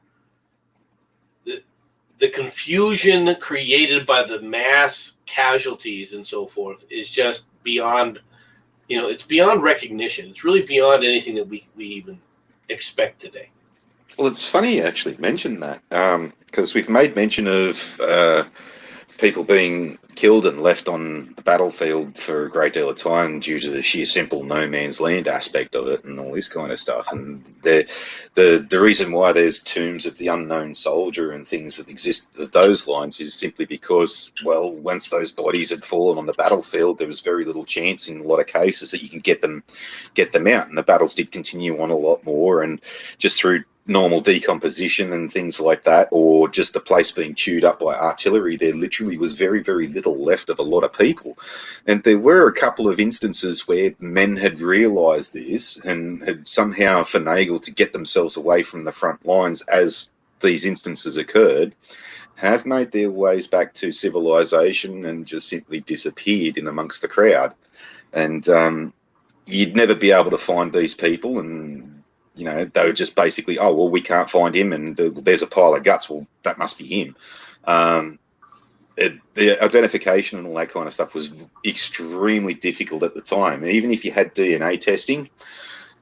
the confusion created by the mass casualties and so forth is just beyond, it's beyond recognition. It's really beyond anything that we even expect today. Well, it's funny you actually mentioned that, because we've made mention of people being killed and left on the battlefield for a great deal of time due to the sheer simple no man's land aspect of it and all this kind of stuff. And the reason why there's tombs of the unknown soldier and things that exist of those lines is simply because, well, once those bodies had fallen on the battlefield, there was very little chance in a lot of cases that you can get them out. And the battles did continue on a lot more, and just through normal decomposition and things like that, or just the place being chewed up by artillery, there literally was very, very little left of a lot of people. And there were a couple of instances where men had realised this and had somehow finagled to get themselves away from the front lines as these instances occurred, have made their ways back to civilization and just simply disappeared in amongst the crowd. And you'd never be able to find these people, and they were just basically, oh, well, we can't find him, and there's a pile of guts. Well, that must be him. The identification and all that kind of stuff was extremely difficult at the time. And even if you had DNA testing,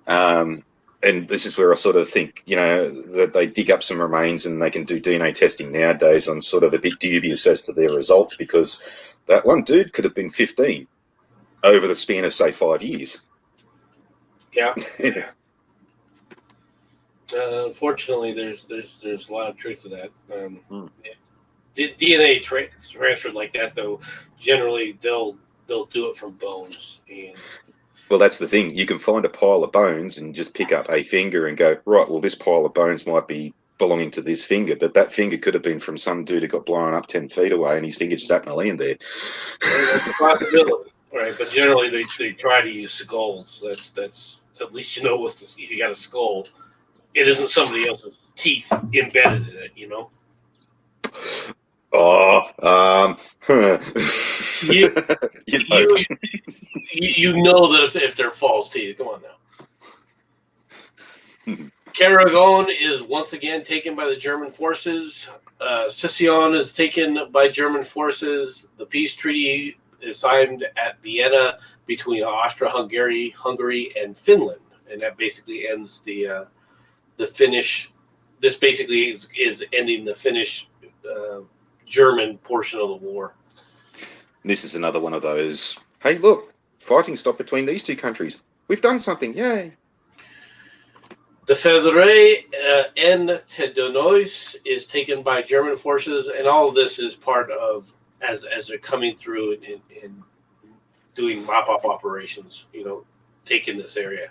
and this is where I sort of think, that they dig up some remains and they can do DNA testing nowadays. I'm sort of a bit dubious as to their results, because that one dude could have been 15 over the span of, say, 5 years. Yeah. Yeah. Unfortunately, there's a lot of truth to that. DNA transferred like that, though, generally they'll do it from bones. And well, that's the thing. You can find a pile of bones and just pick up a finger and go, right, well, this pile of bones might be belonging to this finger, but that finger could have been from some dude who got blown up 10 feet away and his finger just happened to land there. That's a possibility, right? But generally, they try to use skulls. That's at least you know if you got a skull, it isn't somebody else's teeth embedded in it, you know. you, you know that if they're false teeth. Come on now. Karagon is once again taken by the German forces. Sicyon is taken by German forces. The peace treaty is signed at Vienna between Austria-Hungary, and Finland, and that basically ends the Finnish. This basically is ending the Finnish German portion of the war. This is another one of those. Hey, look, fighting stopped between these two countries. We've done something. Yay! The Fédéré en Tedonois is taken by German forces, and all of this is part of as they're coming through and doing mop-up operations, you know, taking this area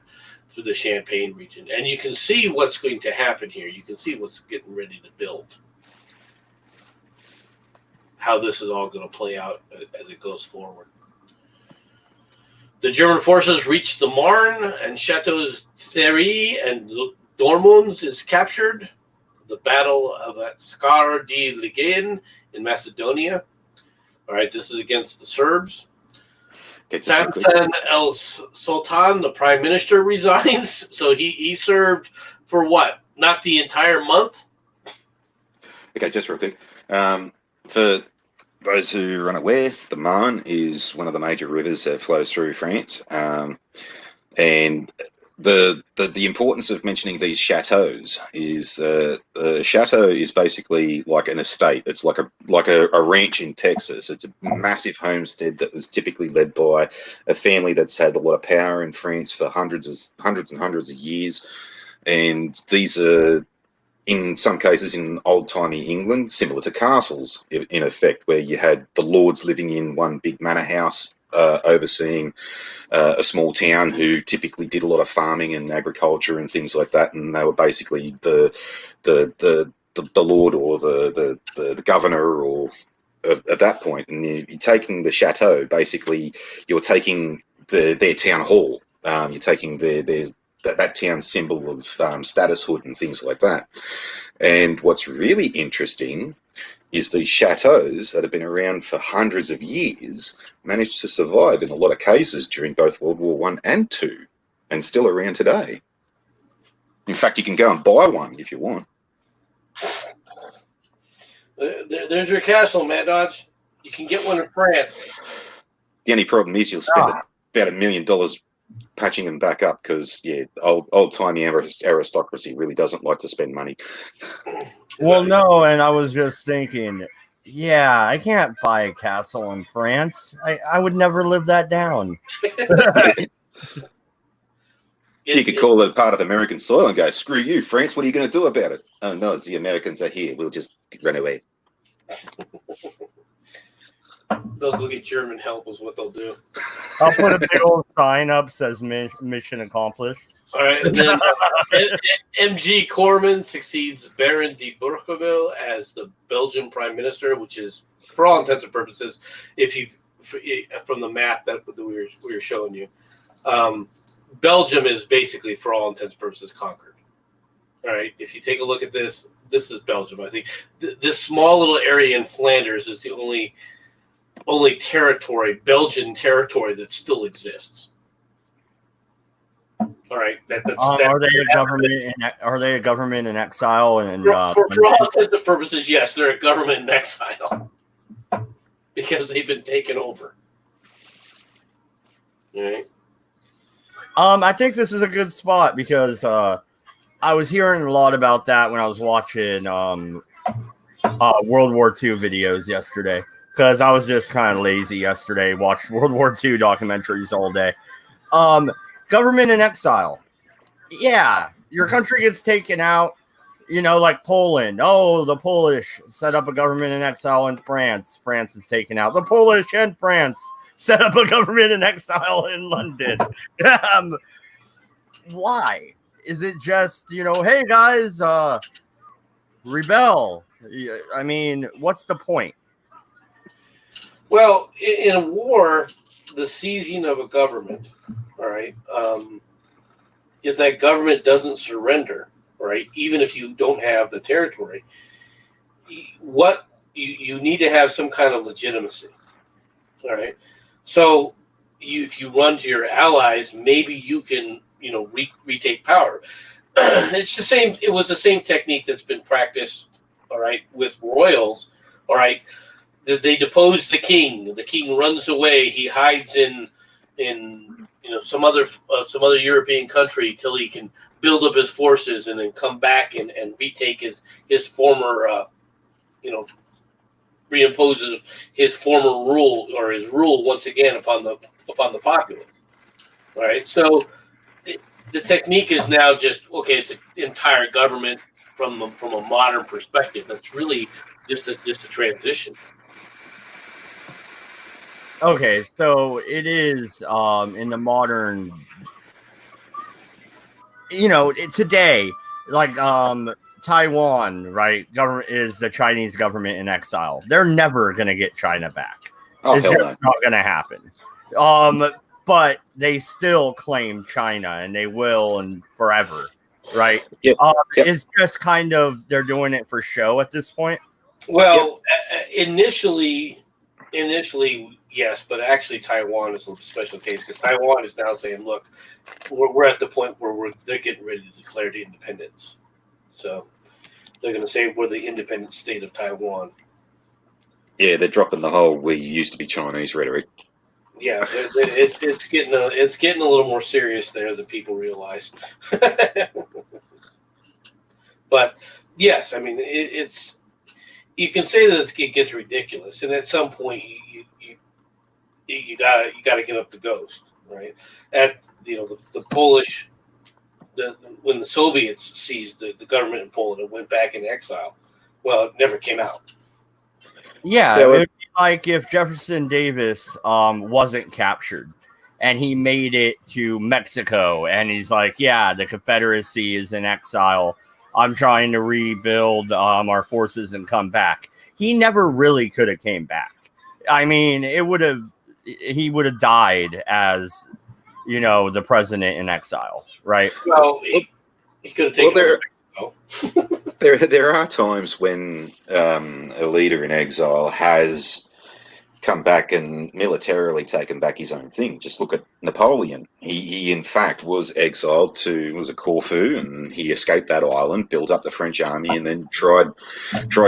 through the Champagne region. And you can see what's going to happen here. You can see what's getting ready to build. How this is all going to play out as it goes forward. The German forces reach the Marne, and Chateaux Thierry and Dormons is captured. The Battle of Scar de Ligane in Macedonia. All right, this is against the Serbs. Samson El Sultan, the prime minister, resigns. So he served for what? Not the entire month? Okay, just real quick. For those who are unaware, the Marne is one of the major rivers that flows through France. And the importance of mentioning these chateaux is a chateau is basically like an estate. It's like a ranch in Texas. It's a massive homestead that was typically led by a family that's had a lot of power in France for hundreds and hundreds of years. And these are, in some cases, in old-timey England, similar to castles, in effect, where you had the lords living in one big manor house, overseeing a small town, who typically did a lot of farming and agriculture and things like that, and they were basically the lord or the governor or at that point. And you're taking the chateau, basically, you're taking their town hall, you're taking that town's symbol of statushood and things like that. And what's really interesting is these chateaux that have been around for hundreds of years managed to survive in a lot of cases during both World War I and II, and still around today. In fact, you can go and buy one if you want. There's your castle, Mad Dodge. You can get one in France. The only problem is you'll spend about $1 million patching them back up, because old-timey aristocracy really doesn't like to spend money. Well, no, and I was just thinking, yeah, I can't buy a castle in France. I would never live that down. You could call it part of American soil and go, screw you, France, what are you going to do about it? Oh, no, the Americans are here. We'll just run away. They'll go get German help is what they'll do. I'll put a big old sign up says mission accomplished. All right, and then M.G. Corman succeeds Baron de Bourqueville as the Belgian Prime Minister, which is, for all intents and purposes, from the map that we were showing you, Belgium is basically, for all intents and purposes, conquered. All right, if you take a look at this is Belgium. I think this small little area in Flanders is the only Belgian territory that still exists. All right. Are they a government? Are they a government in exile? And for all intents and purposes, yes, they're a government in exile because they've been taken over. All right. I think this is a good spot because I was hearing a lot about that when I was watching World War II videos yesterday, because I was just kind of lazy yesterday. Watched World War II documentaries all day. Government in exile. Yeah, your country gets taken out, like Poland. Oh, the Polish set up a government in exile in France. France is taken out. The Polish and France set up a government in exile in London. Why? Is it just, hey guys, rebel? I mean, what's the point? Well, in a war, the seizing of a government, all right, if that government doesn't surrender, right, even if you don't have the territory, what you need to have some kind of legitimacy, all right. So if you run to your allies, maybe you can, retake power. It's the same. It was the same technique that's been practiced, all right, with royals, all right. They depose the king. The king runs away. He hides in some other European country till he can build up his forces and then come back and retake his former reimposes his former rule or his rule once again upon the populace. All right. So the technique is now just okay. It's an entire government from a modern perspective. That's really just a transition. Okay, so it is in the modern, today, like Taiwan, right? Government is the Chinese government in exile. They're never gonna get China back. It's just not gonna happen. But they still claim China, and they will, and forever, right? Yep. It's just kind of they're doing it for show at this point. Well, initially, yes, but actually Taiwan is a special case because Taiwan is now saying, look, we're at the point where they're getting ready to declare the independence. So they're going to say we're the independent state of Taiwan. Yeah, they're dropping the whole "we used to be Chinese" rhetoric. Yeah, it's getting a little more serious there than people realize. But yes, I mean it's you can say that it gets ridiculous, and at some point you gotta give up the ghost, right? At the Polish, when the Soviets seized the government in Poland and went back into exile, well, it never came out. Yeah, it would be like if Jefferson Davis wasn't captured and he made it to Mexico and he's like, yeah, the Confederacy is in exile. I'm trying to rebuild our forces and come back. He never really could have came back. I mean, he would have died as, the president in exile, right? Well, he could have taken there are times when a leader in exile has come back and militarily taken back his own thing. Just look at Napoleon. He in fact was exiled to Corfu, and he escaped that island, built up the French army, and then tried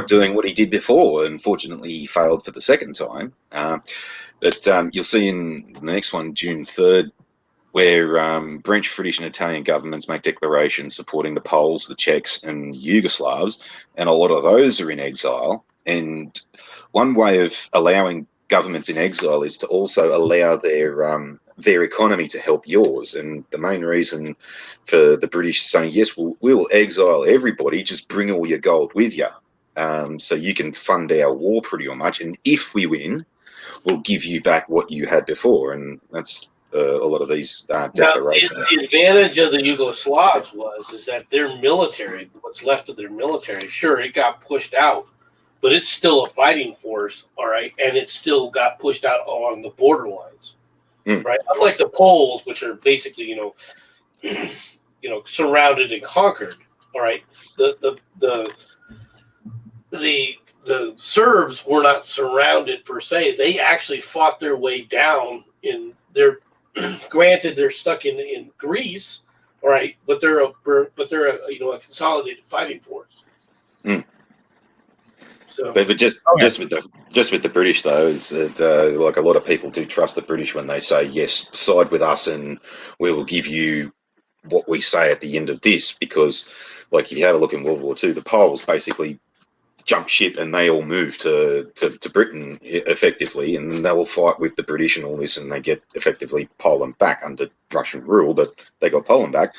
doing what he did before. Unfortunately, he failed for the second time. But you'll see in the next one, June 3rd, where French, British, and Italian governments make declarations supporting the Poles, the Czechs, and Yugoslavs, and a lot of those are in exile. And one way of allowing governments in exile is to also allow their economy to help yours. And the main reason for the British saying, yes, we'll exile everybody, just bring all your gold with you, so you can fund our war pretty much. And if we win, we'll give you back what you had before. And that's a lot of these declarations. Now, the advantage of the Yugoslavs is that their military, what's left of their military, sure, it got pushed out, but it's still a fighting force, all right, and it still got pushed out along the borderlines, right? Unlike the Poles, which are basically, surrounded and conquered, all right. The Serbs were not surrounded per se; they actually fought their way down in their. Granted, they're stuck in Greece, all right, but they're a consolidated fighting force. So, but just with the British though, is that like a lot of people do trust the British when they say yes, side with us, and we will give you what we say at the end of this. Because, like, if you have a look in World War II, the Poles basically jump ship and they all move to Britain effectively, and they will fight with the British and all this, and they get effectively Poland back under Russian rule, but they got Poland back.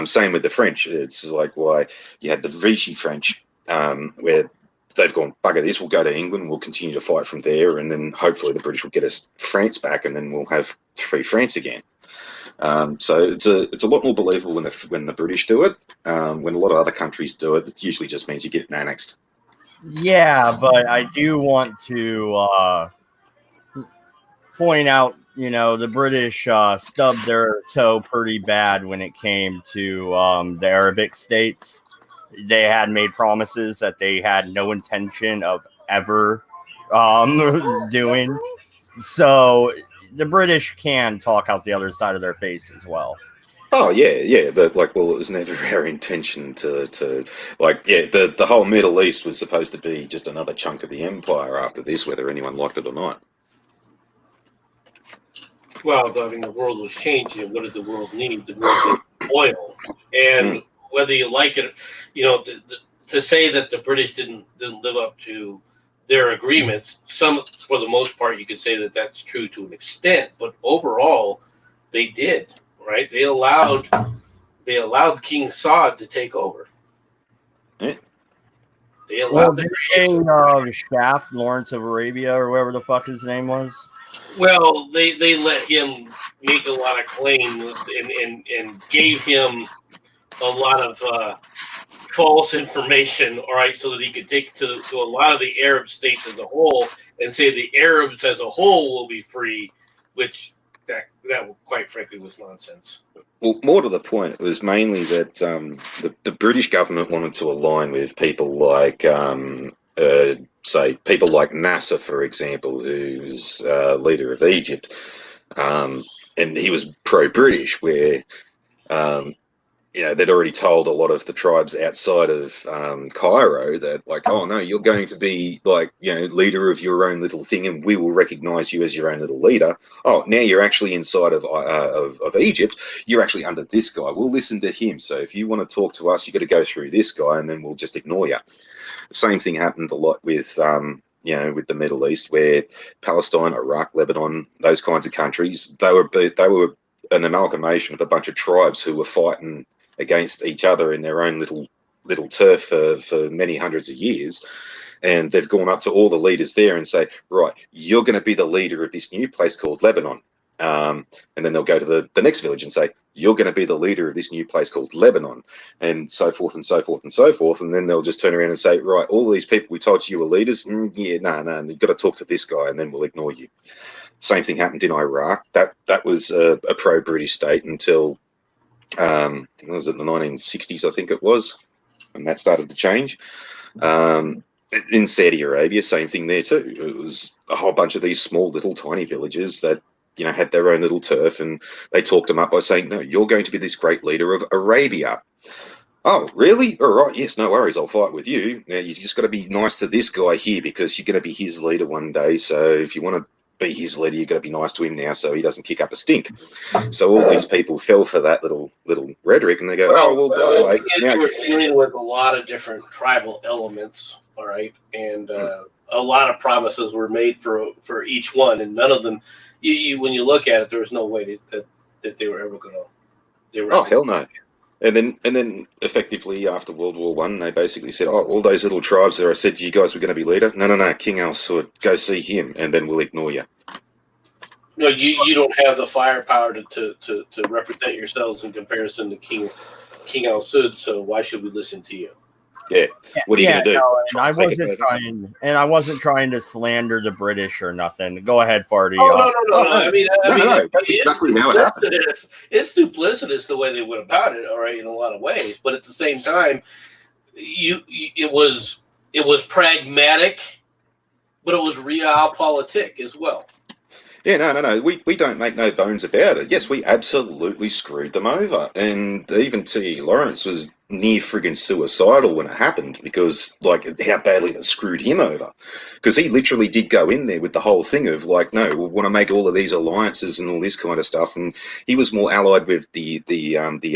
Same with the French. It's like why you had the Vichy French, where they've gone, bugger this, we'll go to England, we'll continue to fight from there, and then hopefully the British will get us France back, and then we'll have free France again. So it's a lot more believable when the British do it. When a lot of other countries do it, it usually just means you get annexed. Yeah, but I do want to point out, the British stubbed their toe pretty bad when it came to the Arabic states. They had made promises that they had no intention of ever doing. So the British can talk out the other side of their face as well. Oh yeah, but it was never our intention to the whole Middle East was supposed to be just another chunk of the empire after this, whether anyone liked it or not. Well, I mean, the world was changing. What did the world need? The world needed oil, and whether you like it, to say that the British didn't live up to their agreements, for the most part, you could say that that's true to an extent, but overall, they did. Right? They allowed King Saud to take over. Yeah. They allowed Shaft, Lawrence of Arabia, or whatever the fuck his name was. Well, they let him make a lot of claims and gave him a lot of false information, all right, so that he could take to a lot of the Arab states as a whole and say the Arabs as a whole will be free, which that quite frankly was nonsense. Well, more to the point, it was mainly that the British government wanted to align with people like, say, people like Nasser, for example, who's leader of Egypt, and he was pro-British, where they'd already told a lot of the tribes outside of Cairo that, like, oh no, you're going to be leader of your own little thing, and we will recognize you as your own little leader. Oh, now you're actually inside of Egypt. You're actually under this guy. We'll listen to him. So if you want to talk to us, you got to go through this guy, and then we'll just ignore you. The same thing happened a lot with with the Middle East, where Palestine, Iraq, Lebanon, those kinds of countries, they were an amalgamation of a bunch of tribes who were fighting against each other in their own little turf for many hundreds of years, and they've gone up to all the leaders there and say, right, you're going to be the leader of this new place called Lebanon, and then they'll go to the next village and say, you're going to be the leader of this new place called Lebanon, and so forth and so forth and so forth, and then they'll just turn around and say, right, all these people we told you were leaders, no, you've got to talk to this guy, and then we'll ignore you. Same thing happened in Iraq. That was a pro-British state until it was in the 1960s, I think it was, and that started to change. In Saudi Arabia, same thing there too. It was a whole bunch of these small little tiny villages that had their own little turf, and they talked them up by saying, no, you're going to be this great leader of Arabia. Oh, really? All right, yes, no worries, I'll fight with you. Now you just got to be nice to this guy here because you're going to be his leader one day, so if you want to be his leader, you've got to be nice to him now so he doesn't kick up a stink. So all these people fell for that little rhetoric, and they go, by the way, now we're dealing with a lot of different tribal elements, all right, and a lot of promises were made for each one, and none of them, when you look at it, there was no way that they were ever going to. Hell no. And then effectively after World War One, they basically said, oh, all those little tribes there, I said you guys were going to be leader. No, King Al-Saud, go see him, and then we'll ignore you. No, you don't have the firepower to represent yourselves in comparison to King Al-Saud, so why should we listen to you? Yeah. What are you going to do? No, I wasn't trying to slander the British or nothing. Go ahead, Farty. Oh, no. I mean, that's exactly how it happened. It's duplicitous the way they went about it, all right, in a lot of ways. But at the same time, it was pragmatic, but it was realpolitik as well. Yeah, no. We don't make no bones about it. Yes, we absolutely screwed them over. And even T. Lawrence was near friggin' suicidal when it happened because, how badly they screwed him over. Because he literally did go in there with the whole thing of, no, we want to make all of these alliances and all this kind of stuff. And he was more allied with the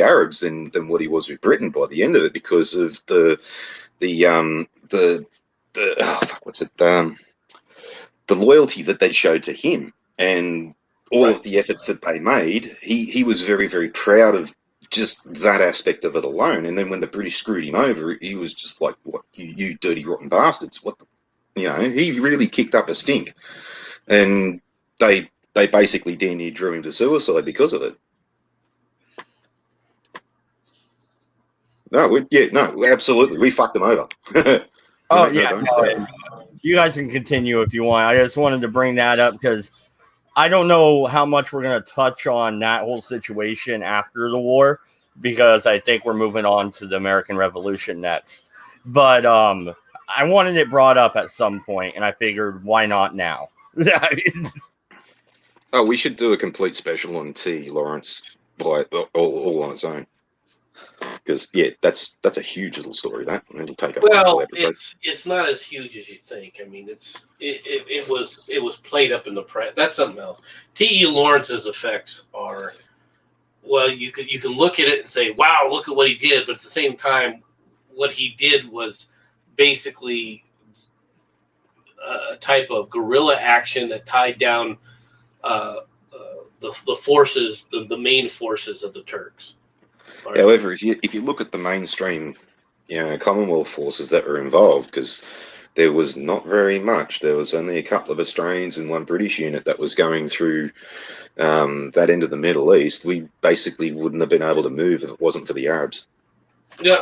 Arabs than what he was with Britain by the end of it because of the loyalty that they showed to him. And all of the efforts that they made, he was very, very proud of just that aspect of it alone. And then when the British screwed him over, he was just like, "What, you dirty rotten bastards? What the?" He really kicked up a stink, and they basically damn near drew him to suicide because of it. No, absolutely, we fucked them over. Oh yeah, no, you guys can continue if you want. I just wanted to bring that up because I don't know how much we're going to touch on that whole situation after the war, because I think we're moving on to the American Revolution next. But I wanted it brought up at some point, and I figured, why not now? Oh, we should do a complete special on T. Lawrence by all on its own. Because that's a huge little story. It'll take up a whole episode. It's not as huge as you think. I mean, it was played up in the press. That's something else. T.E. Lawrence's effects are, well, you can look at it and say, wow, look at what he did, but at the same time, what he did was basically a type of guerrilla action that tied down the forces, the main forces of the Turks. Right. However, if you look at the mainstream, Commonwealth forces that were involved, because there was not very much. There was only a couple of Australians and one British unit that was going through that end of the Middle East. We basically wouldn't have been able to move if it wasn't for the Arabs. Yeah,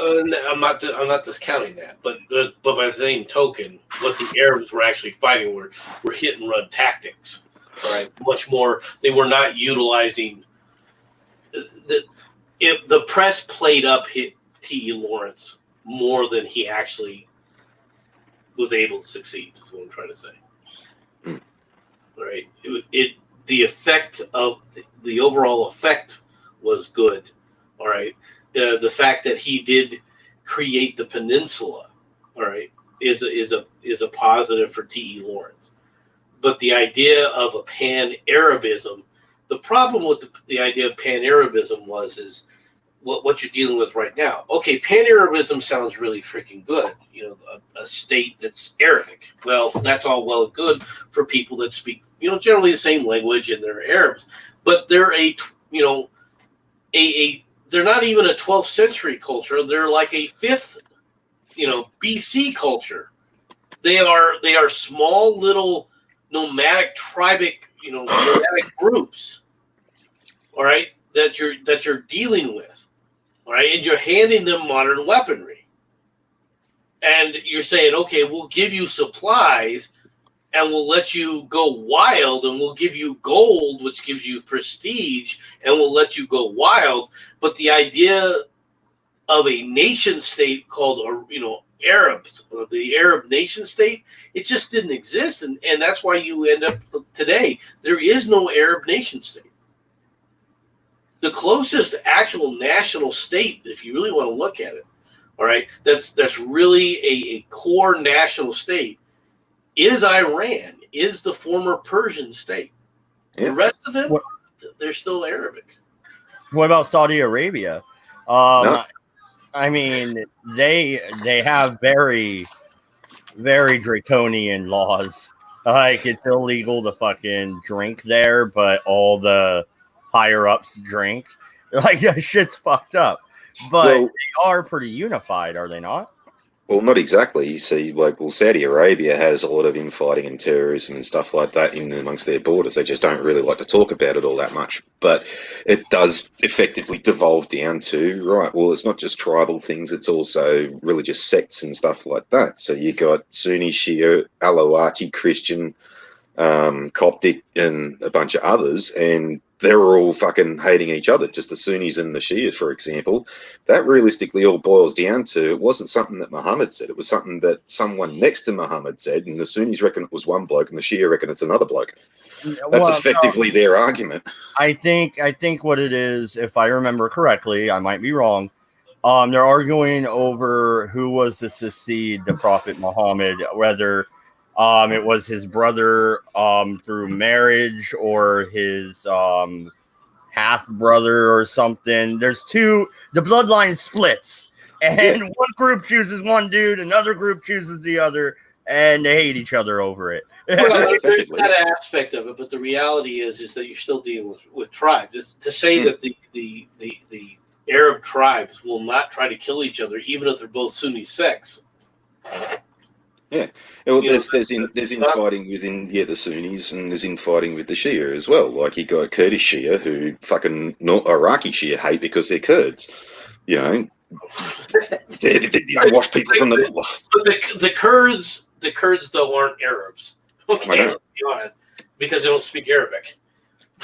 I'm not discounting that, but by the same token, what the Arabs were actually fighting were hit and run tactics. Right, much more. They were not utilizing the press played up T.E. Lawrence more than he actually was able to succeed. Is what I'm trying to say. Right, the effect of the overall effect was good. All right. The fact that he did create the peninsula, all right, is a positive for T.E. Lawrence. But the idea of a Pan-Arabism, the problem with the idea of Pan-Arabism is what you're dealing with right now. Okay, Pan-Arabism sounds really freaking good. A state that's Arabic. Well, that's all well and good for people that speak, generally the same language and they're Arabs. But they're they're not even a 12th century culture. They're like a 5th, BC culture. They are small little nomadic nomadic groups. All right, that you're dealing with. All right, and you're handing them modern weaponry. And you're saying, okay, we'll give you supplies and we'll let you go wild, and we'll give you gold, which gives you prestige, and we'll let you go wild. But the idea of a nation state called, Arabs, the Arab nation state, it just didn't exist. And that's why you end up today. There is no Arab nation state. The closest actual national state, if you really want to look at it, all right, that's really a core national state, is Iran, is the former Persian state. Yeah. The rest of them, they're still Arabic. What about Saudi Arabia? No. I mean, they have very, very draconian laws. Like, it's illegal to fucking drink there, but all the higher ups drink. Like, that shit's fucked up. But they are pretty unified, are they not? Well, not exactly. You see, Saudi Arabia has a lot of infighting and terrorism and stuff like that in amongst their borders. They just don't really like to talk about it all that much. But it does effectively devolve down to, right, well, it's not just tribal things, it's also religious sects and stuff like that. So you got Sunni, Shia, Alawati, Christian, Coptic, and a bunch of others, and they're all fucking hating each other. Just the Sunnis and the Shia, for example. That realistically all boils down to, it wasn't something that Muhammad said. It was something that someone next to Muhammad said, and the Sunnis reckon it was one bloke, and the Shia reckon it's another bloke. That's effectively their argument. I think what it is, if I remember correctly, I might be wrong. They're arguing over who was to succeed the Prophet Muhammad, whether it was his brother through marriage or his half brother or something. There's two, the bloodline splits, and one group chooses one dude, another group chooses the other, and they hate each other over it. Well, there's that aspect of it, but the reality is that you're still dealing with tribes. Just to say that the Arab tribes will not try to kill each other, even if they're both Sunni sects. Yeah, well, there's infighting within the Sunnis, and there's infighting with the Shia as well. Like you got Kurdish Shia who fucking Iraqi Shia hate because they're Kurds. You know, they wash people from the north. But the Kurds though aren't Arabs. Okay, let's be honest, because they don't speak Arabic.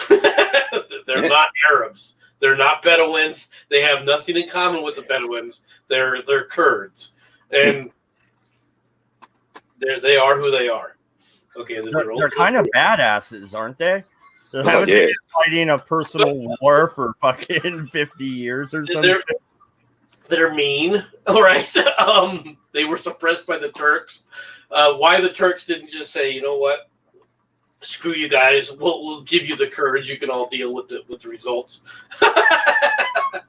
They're not Arabs. They're not Bedouins. They have nothing in common with the Bedouins. They're Kurds, and they are who they are. Okay, they're kind of badasses, aren't they? Haven't they been fighting a personal war for fucking 50 years or something? They're mean, all right? They were suppressed by the Turks. Why the Turks didn't just say, you know what? Screw you guys. We'll give you the Kurds. You can all deal with the results. I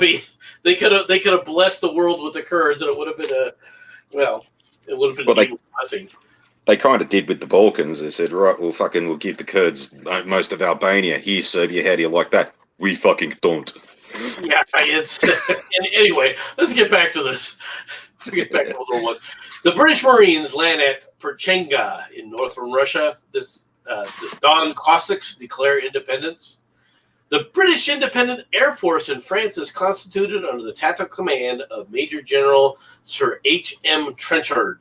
mean, they could have blessed the world with the Kurds, and it would have been an evil blessing. They kind of did with the Balkans. They said, right, we'll give the Kurds most of Albania. Here, Serbia, how do you like that? We fucking don't. Yeah, anyway, let's get back to this. Let's get back to World War I. The British Marines land at Perchenga in northern Russia. The Don Cossacks declare independence. The British Independent Air Force in France is constituted under the tactical command of Major General Sir H.M. Trenchard.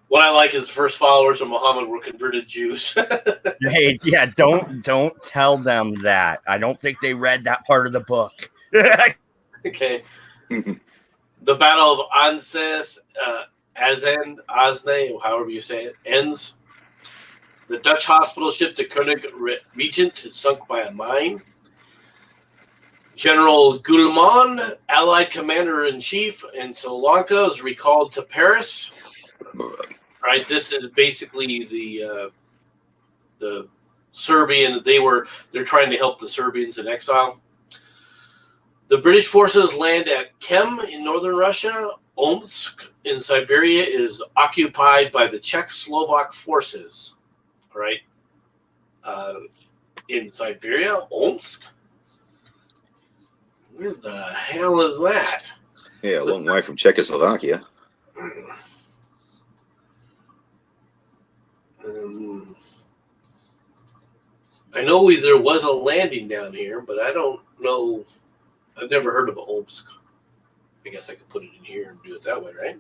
What I like is the first followers of Muhammad were converted Jews. Hey, yeah, don't tell them that. I don't think they read that part of the book. Okay. The Battle of Anses, Azne, however you say it, ends. The Dutch hospital ship, the Koning Regent, is sunk by a mine. General Guillemot, Allied Commander-in-Chief in Sri Lanka, is recalled to Paris. Right, this is basically the Serbian. They're trying to help the Serbians in exile. The British forces land at Kem in northern Russia. Omsk in Siberia is occupied by the Czechoslovak forces. Right, in Siberia, Omsk. Where the hell is that? Yeah, a long way from Czechoslovakia. I know there was a landing down here, but I don't know. I've never heard of Omsk. I guess I could put it in here and do it that way, right?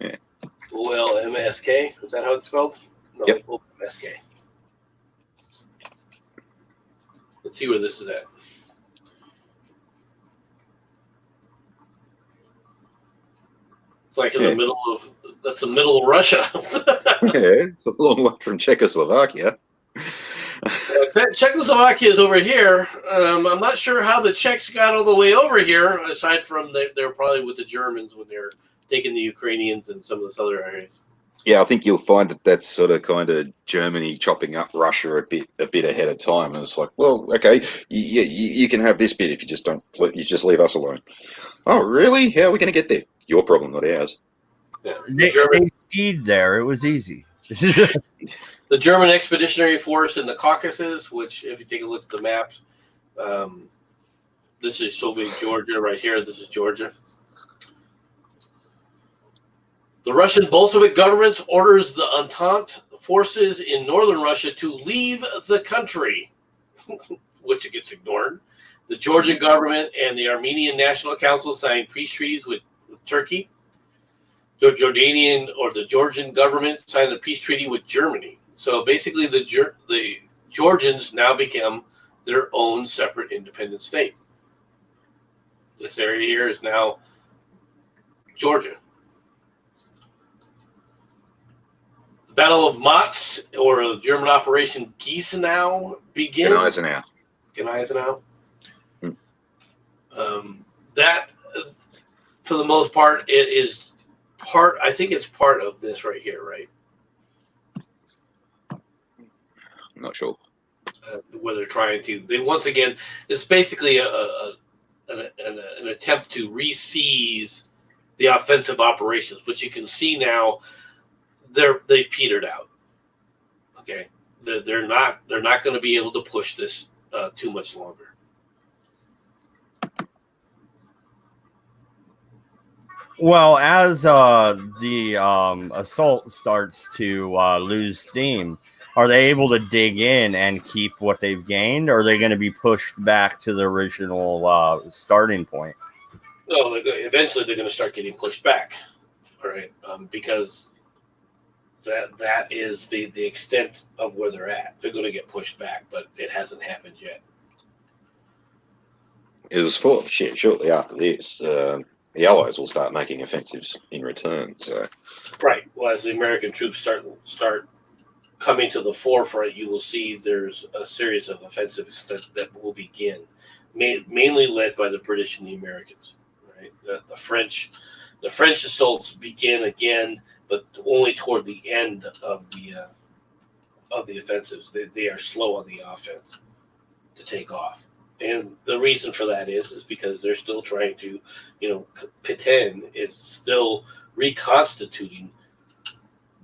Yeah. OLMSK. Is that how it's spelled? No, yep. OLMSK. Let's see where this is at. It's like in the middle of. That's the middle of Russia. Yeah, it's a long way from Czechoslovakia. Czechoslovakia is over here. I'm not sure how the Czechs got all the way over here, aside from they're probably with the Germans when they're taking the Ukrainians and some of those other areas. Yeah, I think you'll find that that's sort of kind of Germany chopping up Russia a bit ahead of time. And it's like, well, okay, you can have this bit if you just leave us alone. Oh, really? How are we going to get there? Your problem, not ours. Yeah. They skied there. It was easy. The German Expeditionary Force in the Caucasus, which, if you take a look at the maps, this is Soviet Georgia right here. This is Georgia. The Russian Bolshevik government orders the Entente forces in northern Russia to leave the country, which gets ignored. The Georgian government and the Armenian National Council signed peace treaties with Turkey. The Georgian government signed a peace treaty with Germany. So basically, the Georgians now become their own separate independent state. This area here is now Georgia. The Battle of Matz, or the German Operation Gneisenau, begins. Gneisenau. That, for the most part, it is part. I think it's part of this right here, right? I'm not sure. Where they're trying to. Once again, it's basically an attempt to re-seize the offensive operations, but you can see now they've petered out. Okay, they're not going to be able to push this too much longer. Well, as the assault starts to lose steam, are they able to dig in and keep what they've gained, or are they going to be pushed back to the original starting point? No, eventually they're going to start getting pushed back, all right, because that is the extent of where they're at. They're going to get pushed back, but it hasn't happened yet. It was for shortly after this. The Allies will start making offensives in return. So, right. Well, as the American troops start coming to the forefront, you will see there's a series of offensives that will begin, mainly led by the British and the Americans. Right. The French assaults begin again, but only toward the end of the offensives. They are slow on the offense to take off. And the reason for that is because they're still trying to, Pétain is still reconstituting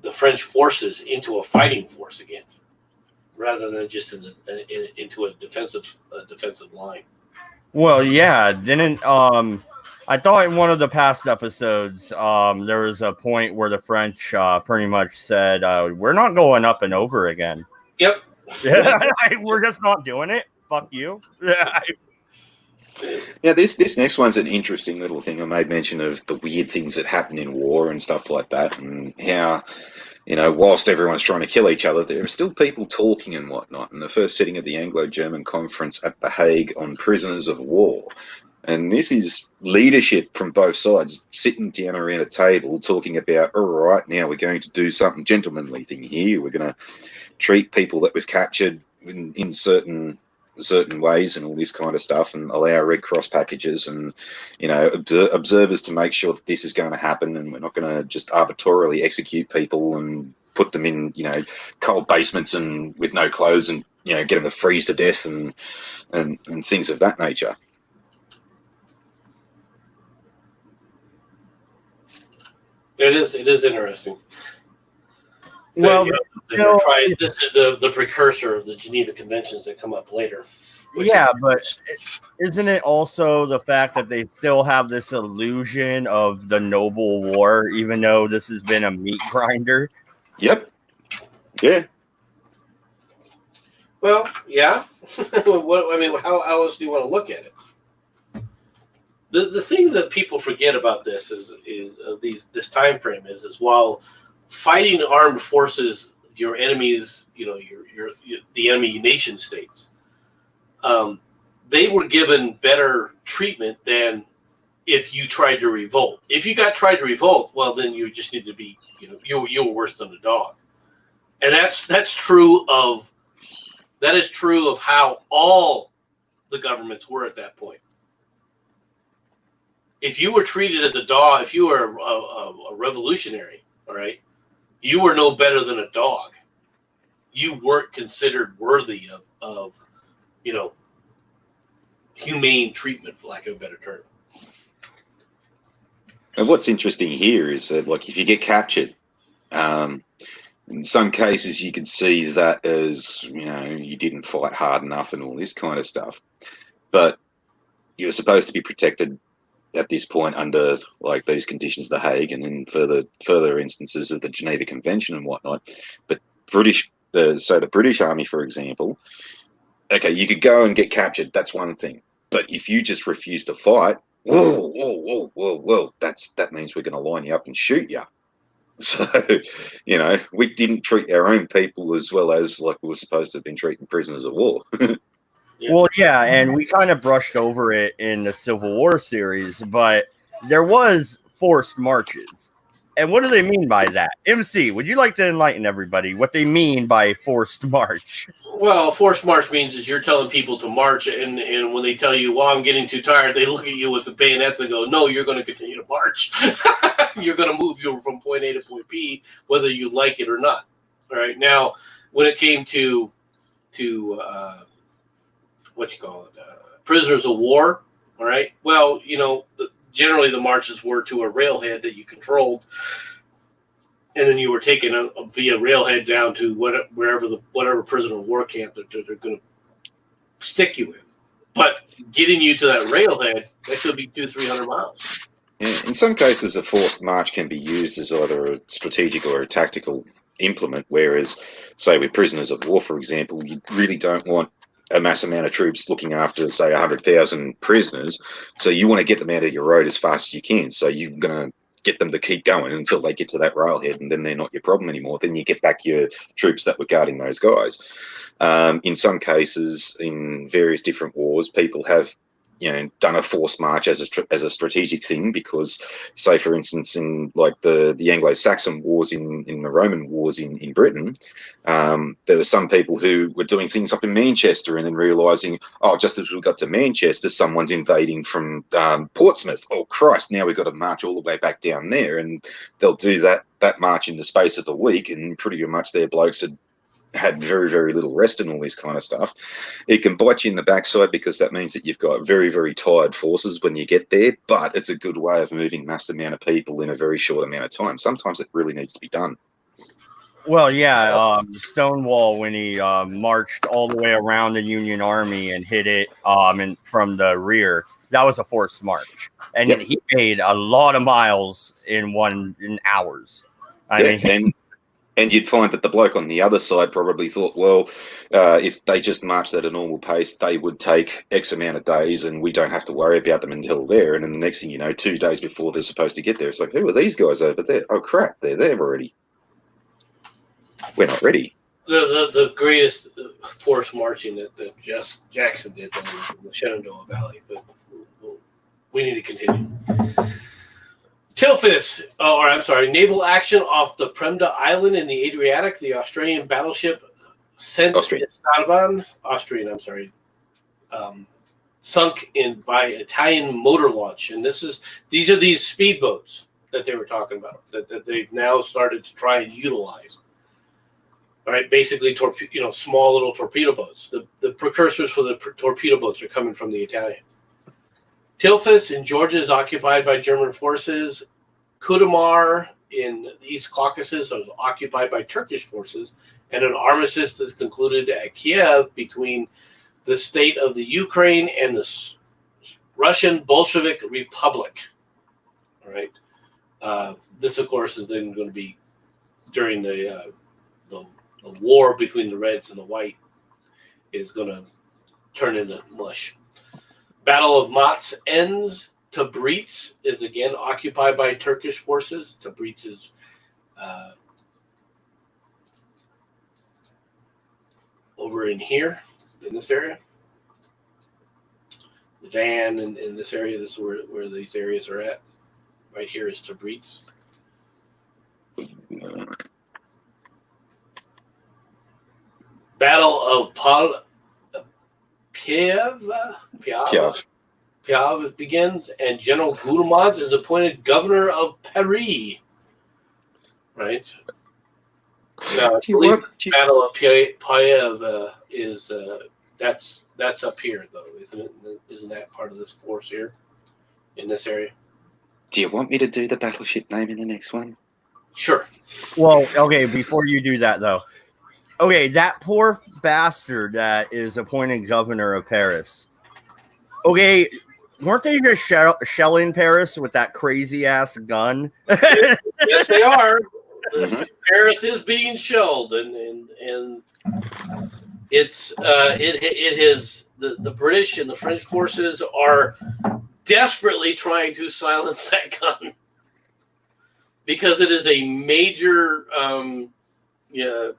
the French forces into a fighting force again, rather than just into a defensive line. Well, yeah, didn't I thought in one of the past episodes there was a point where the French pretty much said we're not going up and over again. Yep. We're just not doing it. Fuck you. Yeah, this next one's an interesting little thing. I made mention of the weird things that happen in war and stuff like that, and how, whilst everyone's trying to kill each other, there are still people talking and whatnot. And the first sitting of the Anglo-German Conference at The Hague on prisoners of war. And this is leadership from both sides sitting down around a table talking about, all right, now we're going to do something gentlemanly thing here. We're going to treat people that we've captured in certain ways and all this kind of stuff, and allow Red Cross packages and observers to make sure that this is going to happen, and we're not going to just arbitrarily execute people and put them in cold basements and with no clothes and get them to freeze to death and things of that nature. It is interesting. Well, this is the precursor of the Geneva Conventions that come up later. Yeah, but isn't it also the fact that they still have this illusion of the noble war, even though this has been a meat grinder? Yep. Yeah. Well, yeah. How else do you want to look at it? The thing that people forget about this is this time frame is while fighting armed forces, your enemies, the enemy nation states, they were given better treatment than if you tried to revolt. If you tried to revolt, well, then you just need to be, you were worse than a dog. And that's true of how all the governments were at that point. If you were treated as a dog, if you were a revolutionary, all right, you were no better than a dog. You weren't considered worthy of humane treatment, for lack of a better term. And what's interesting here is that, like, if you get captured, in some cases you can see that as, you didn't fight hard enough and all this kind of stuff. But you're supposed to be protected at this point under like these conditions, The Hague, and then further instances of the Geneva Convention and whatnot. But the British Army, for example, okay, you could go and get captured. That's one thing. But if you just refuse to fight, whoa, that means we're going to line you up and shoot you. So, we didn't treat our own people as well as like we were supposed to have been treating prisoners of war. Yeah. Well, yeah, and we kind of brushed over it in the Civil War series, but there was forced marches. And what do they mean by that? MC, would you like to enlighten everybody what they mean by forced march? Well, forced march means is you're telling people to march, and when they tell you, well, I'm getting too tired, they look at you with the bayonets and go, no, you're going to continue to march. You're going to move you from point A to point B, whether you like it or not. All right. Now, when it came to prisoners of war, all right, well, generally the marches were to a railhead that you controlled, and then you were taken via railhead down to whatever prisoner of war camp that they're going to stick you in. But getting you to that railhead, that could be 200-300 miles. Yeah, in some cases, a forced march can be used as either a strategic or a tactical implement, whereas, say, with prisoners of war, for example, you really don't want a mass amount of troops looking after, say, 100,000 prisoners, so you want to get them out of your road as fast as you can, so you're going to get them to keep going until they get to that railhead, and then they're not your problem anymore. Then you get back your troops that were guarding those guys. In some cases, in various different wars, people have done a forced march as a strategic thing because, say, for instance, in like the Anglo-Saxon wars, in the Roman wars in Britain, there were some people who were doing things up in Manchester and then realising, oh, just as we got to Manchester, someone's invading from Portsmouth. Oh, Christ, now we've got to march all the way back down there. And they'll do that march in the space of a week, and pretty much their blokes had very, very little rest and all this kind of stuff. It can bite you in the backside because that means that you've got very, very tired forces when you get there, but it's a good way of moving mass amount of people in a very short amount of time. Sometimes it really needs to be done. Well, yeah, Stonewall, when he marched all the way around the Union Army and hit it from the rear, that was a forced march. And he made a lot of miles in hours. And you'd find that the bloke on the other side probably thought, well, if they just marched at a normal pace, they would take X amount of days and we don't have to worry about them until there. And then the next thing you know, 2 days before they're supposed to get there, it's like, who are these guys over there? Oh, crap, they're there already. We're not ready. The greatest forced marching that Jackson did in the Shenandoah Valley, but we need to continue. Naval action off the Premda Island in the Adriatic. The Australian battleship sunk by Italian motor launch. And these are these speedboats that they were talking about that they've now started to try and utilize. All right, basically, small little torpedo boats. The precursors for the torpedo boats are coming from the Italian. Tiflis in Georgia is occupied by German forces. Kudamar in the East Caucasus was occupied by Turkish forces. And an armistice is concluded at Kiev between the state of the Ukraine and the Russian Bolshevik Republic. All right. This, of course, is then going to be during the war between the Reds and the White is going to turn into mush. Battle of Mats ends. Tabriz is again occupied by Turkish forces. Tabriz is over in here, in this area. Van in this area, this is where these areas are at. Right here is Tabriz. Battle of Piave begins, and General Goudomont is appointed governor of Paris. Right? Now, I believe the Battle of Piave is that's up here, though, isn't it? Isn't that part of this force here in this area? Do you want me to do the battleship name in the next one? Sure. Well, okay, before you do that, though. Okay, that poor bastard that is appointed governor of Paris. Okay, weren't they just shelling Paris with that crazy-ass gun? Yes, they are. Paris is being shelled, and it's it has the British and the French forces are desperately trying to silence that gun because it is a major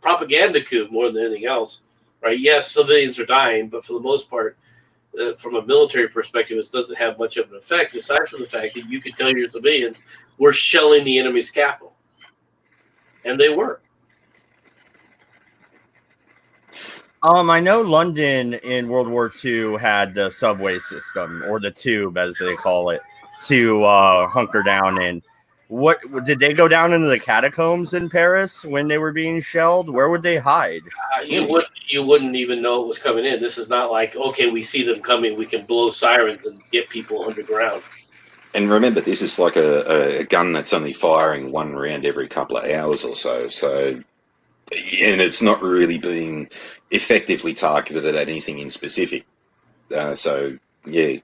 propaganda coup more than anything else, right? Yes, civilians are dying, but for the most part, from a military perspective, it doesn't have much of an effect, aside from the fact that you could tell your civilians we're shelling the enemy's capital. And they were. I know London in World War II had the subway system, or the tube, as they call it, to hunker down in. What did they go down into the catacombs in Paris when they were being shelled? Where would they hide? You wouldn't even know it was coming in. This is not like, okay, we see them coming, we can blow sirens and get people underground. And remember, this is like a gun that's only firing one round every couple of hours or so. So, and it's not really being effectively targeted at anything in specific. So yeah,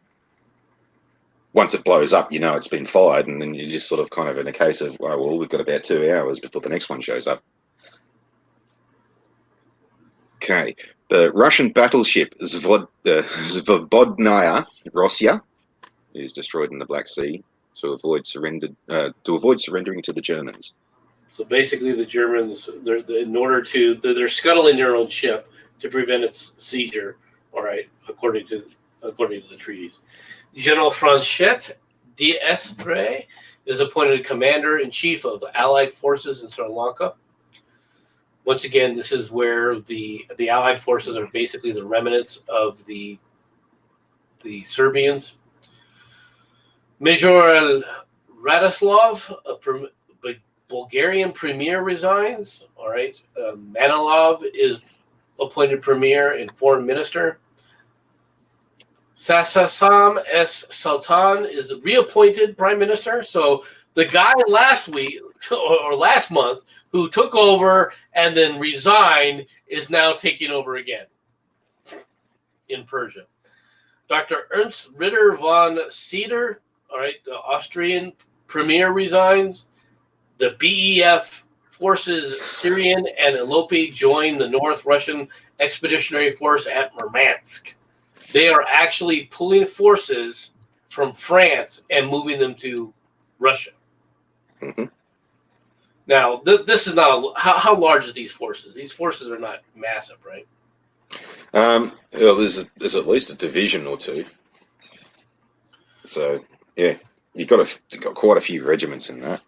once it blows up, it's been fired, and then you're just sort of kind of in a case of, oh, well, we've got about 2 hours before the next one shows up. Okay, the Russian battleship Svobodnaya Rossiya is destroyed in the Black Sea to avoid surrendering to the Germans. So basically, the Germans, they're scuttling their own ship to prevent its seizure. All right, according to the treaties. General Franchet d'Espre is appointed commander-in-chief of the Allied forces in Sri Lanka. Once again, this is where the Allied forces are basically the remnants of the Serbians. Major Radislav, a Bulgarian premier, resigns. All right, Manilov is appointed premier and foreign minister. Sassam S. Sultan is reappointed prime minister. So the guy last week or last month who took over and then resigned is now taking over again in Persia. Dr. Ernst Ritter von Ceder, all right, the Austrian premier, resigns. The BEF forces Syrian and Elope join the North Russian Expeditionary Force at Murmansk. They are actually pulling forces from France and moving them to Russia. Mm-hmm. Now, this is not how large are these forces? These forces are not massive, right? Well, there's at least a division or two. So yeah, you've got quite a few regiments in that.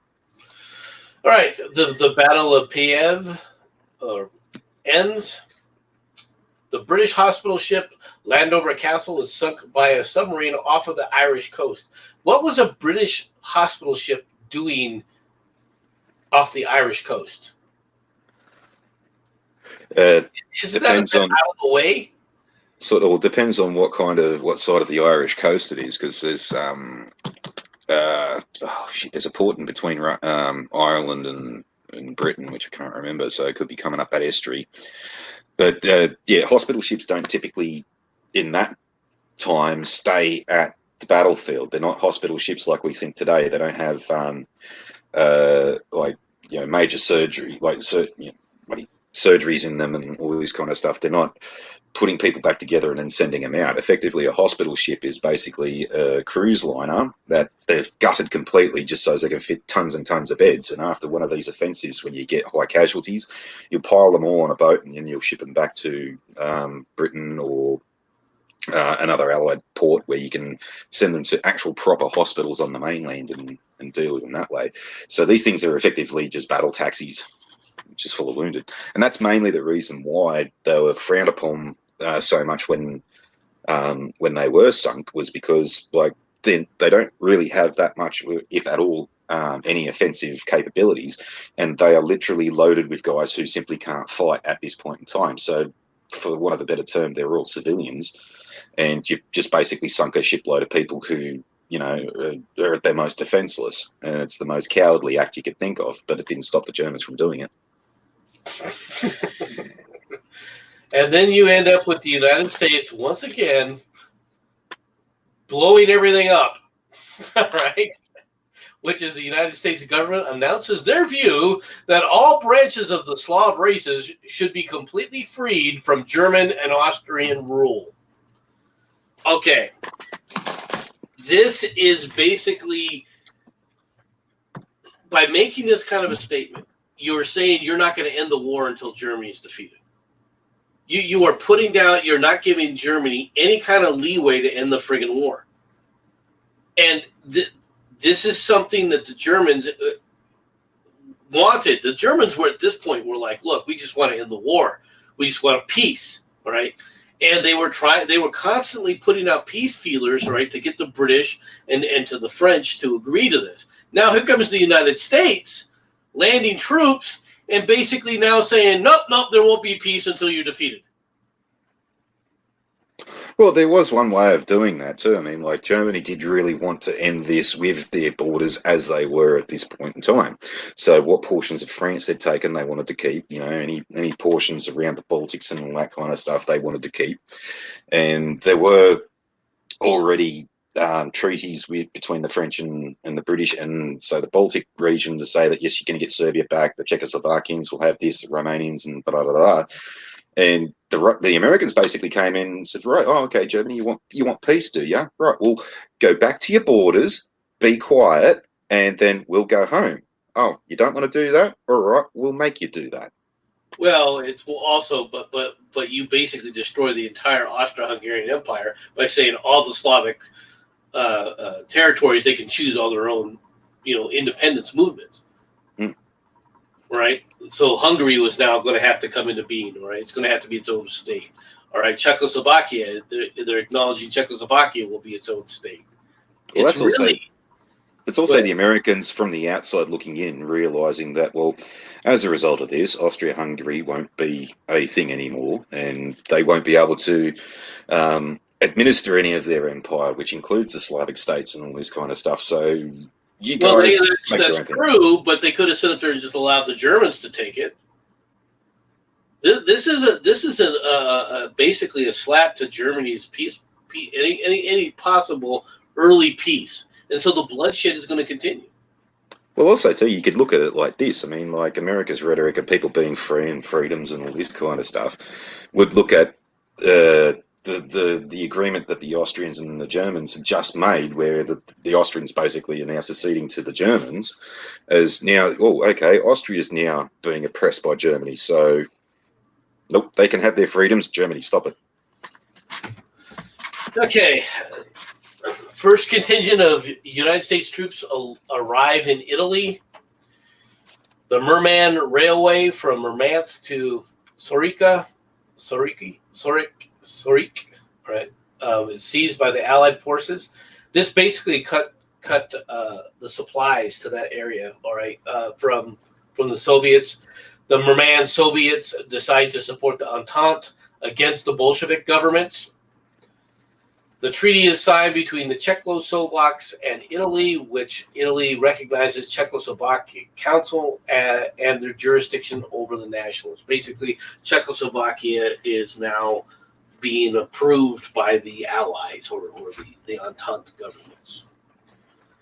All right, the Battle of Kiev ends. The British hospital ship Landover Castle is sunk by a submarine off of the Irish coast. What was a British hospital ship doing off the Irish coast? Depends that on out of the way? Sort of depends on what side of the Irish coast it is, because there's there's a port in between Ireland and Britain, which I can't remember, so it could be coming up that estuary. But yeah, hospital ships don't typically, in that time, stay at the battlefield. They're not hospital ships like we think today. They don't have major surgery, surgeries in them and all this kind of stuff. They're not putting people back together and then sending them out. Effectively, a hospital ship is basically a cruise liner that they've gutted completely just so they can fit tons and tons of beds. And after one of these offensives, when you get high casualties, you'll pile them all on a boat and then you'll ship them back to Britain or another allied port where you can send them to actual proper hospitals on the mainland and deal with them that way. So these things are effectively just battle taxis, just full of wounded. And that's mainly the reason why they were frowned upon so much when they were sunk, was because they don't really have that much, if at all, any offensive capabilities, and they are literally loaded with guys who simply can't fight at this point in time. So for want of a better term, they're all civilians, and you've just basically sunk a shipload of people who are at their most defenseless, and it's the most cowardly act you could think of, but it didn't stop the Germans from doing it. And then you end up with the United States once again blowing everything up, right? Which is the United States government announces their view that all branches of the Slav races should be completely freed from German and Austrian rule. Okay. This is basically, by making this kind of a statement, you're saying you're not going to end the war until Germany is defeated. You are putting down, you're not giving Germany any kind of leeway to end the friggin' war. And this is something that the Germans wanted. The Germans were at this point were like, look, we just want to end the war. We just want a peace, all right? And they were constantly putting out peace feelers, right, to get the British and to the French to agree to this. Now here comes the United States landing troops and basically now saying, nope, there won't be peace until you're defeated. Well, there was one way of doing that too. I mean, like Germany did really want to end this with their borders as they were at this point in time. So, what portions of France they'd taken, they wanted to keep. You know, any portions around the Baltics and all that kind of stuff, they wanted to keep. And there were already treaties between the French and the British, and so the Baltic region to say that yes, you're going to get Serbia back, the Czechoslovakians will have this, the Romanians, and blah blah blah. And the Americans basically came in and said, right, oh, okay, Germany, you want peace, do you? Right, well, go back to your borders, be quiet, and then we'll go home. Oh, you don't want to do that? All right, we'll make you do that. Well, it's also, but you basically destroy the entire Austro-Hungarian Empire by saying all the Slavic territories, they can choose all their own, independence movements. Right? So Hungary was now going to have to come into being, right? It's going to have to be its own state. All right, Czechoslovakia, they're acknowledging Czechoslovakia will be its own state. Well, it's also the Americans from the outside looking in, realizing that, well, as a result of this, Austria-Hungary won't be a thing anymore, and they won't be able to administer any of their empire, which includes the Slavic states and all this kind of stuff. So you guys, that's true, but they could have sat up there and just allowed the Germans to take it. This is basically a slap to Germany's peace, any possible early peace, and so the bloodshed is going to continue. Well, also too, you could look at it like this. I mean, like America's rhetoric of people being free and freedoms and all this kind of stuff would look at the agreement that the Austrians and the Germans had just made, where the Austrians basically are now seceding to the Germans, as now, oh, okay, Austria is now being oppressed by Germany, so nope, they can have their freedoms. Germany, stop it. Okay. First contingent of United States troops arrive in Italy. The Merman Railway from Murmansk to Sorica, right, is seized by the Allied forces. This basically cut the supplies to that area. All right, from the Soviets. The Merman Soviets decide to support the Entente against the Bolshevik government. The treaty is signed between the Czechoslovaks and Italy, which Italy recognizes Czechoslovak Council and their jurisdiction over the nationals. Basically, Czechoslovakia is now being approved by the Allies or the Entente governments.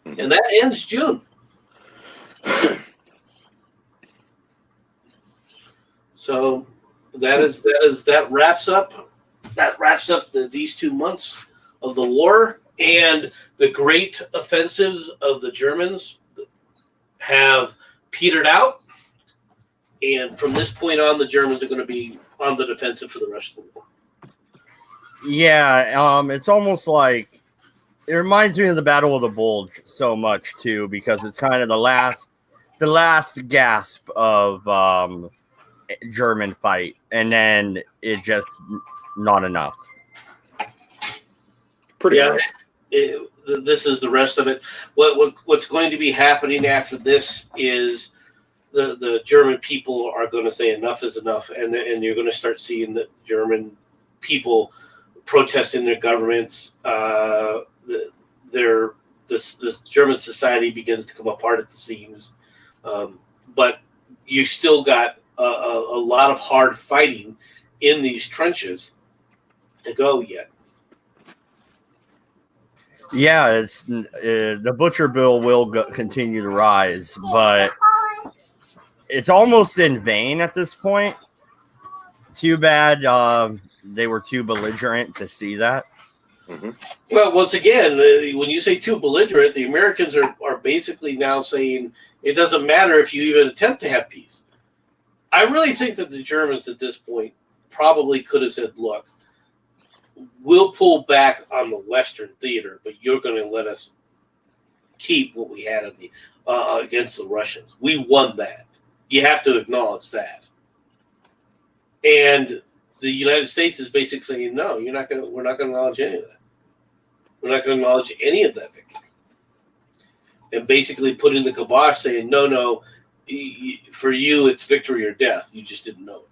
And that ends June. So that wraps up these 2 months of the war, and the great offensives of the Germans have petered out. And from this point on, the Germans are going to be on the defensive for the rest of the war. Yeah, it's almost like it reminds me of the Battle of the Bulge so much too, because it's kind of the last gasp of German fight, and then it's just not enough. Pretty much. This is the rest of it. What's going to be happening after this is the German people are going to say enough is enough, and you're going to start seeing the German people protesting their governments. This German society begins to come apart at the seams, but you still got a lot of hard fighting in these trenches to go yet. Yeah, it's the butcher bill will continue to rise, but it's almost in vain at this point. Too bad they were too belligerent to see that. Mm-hmm. Well, once again, when you say too belligerent, the Americans are basically now saying it doesn't matter if you even attempt to have peace. I really think that the Germans at this point probably could have said, look, we'll pull back on the Western theater, but you're going to let us keep what we had against the Russians. We won that. You have to acknowledge that. And the United States is basically saying, no, we're not going to acknowledge any of that. We're not going to acknowledge any of that victory. And basically put in the kibosh saying, no, for you, it's victory or death. You just didn't know it.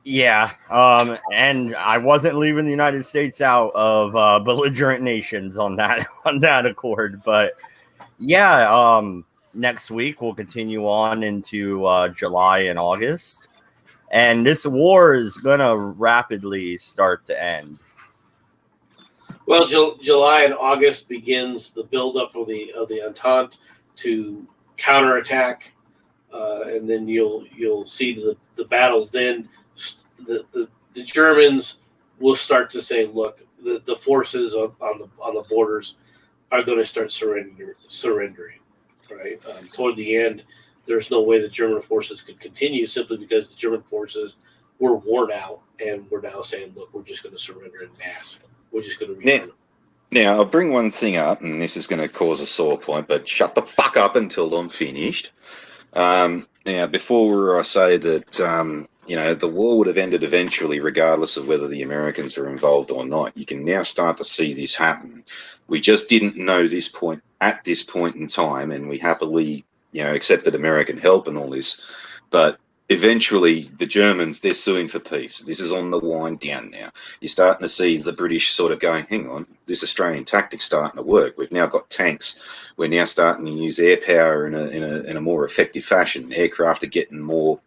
Yeah, and I wasn't leaving the United States out of belligerent nations on that accord. But yeah, next week we'll continue on into July and August, and this war is gonna rapidly start to end. Well, July and August begins the buildup of the Entente to counterattack, and then you'll see the battles. Then the Germans will start to say, "Look, the forces on the borders are going to start surrendering." Right toward the end, there's no way the German forces could continue simply because the German forces were worn out, and we're now saying, "Look, we're just going to surrender in mass. We're just going to return." Now, I'll bring one thing up, and this is going to cause a sore point, but shut the fuck up until I'm finished. Now, before I say that, the war would have ended eventually, regardless of whether the Americans were involved or not, you can now start to see this happen. We just didn't know this point at this point in time, and we happily, accepted American help and all this. But eventually, the Germans, they're suing for peace. This is on the wind down now. You're starting to see the British sort of going, hang on, this Australian tactic's starting to work. We've now got tanks. We're now starting to use air power in a more effective fashion. Aircraft are getting more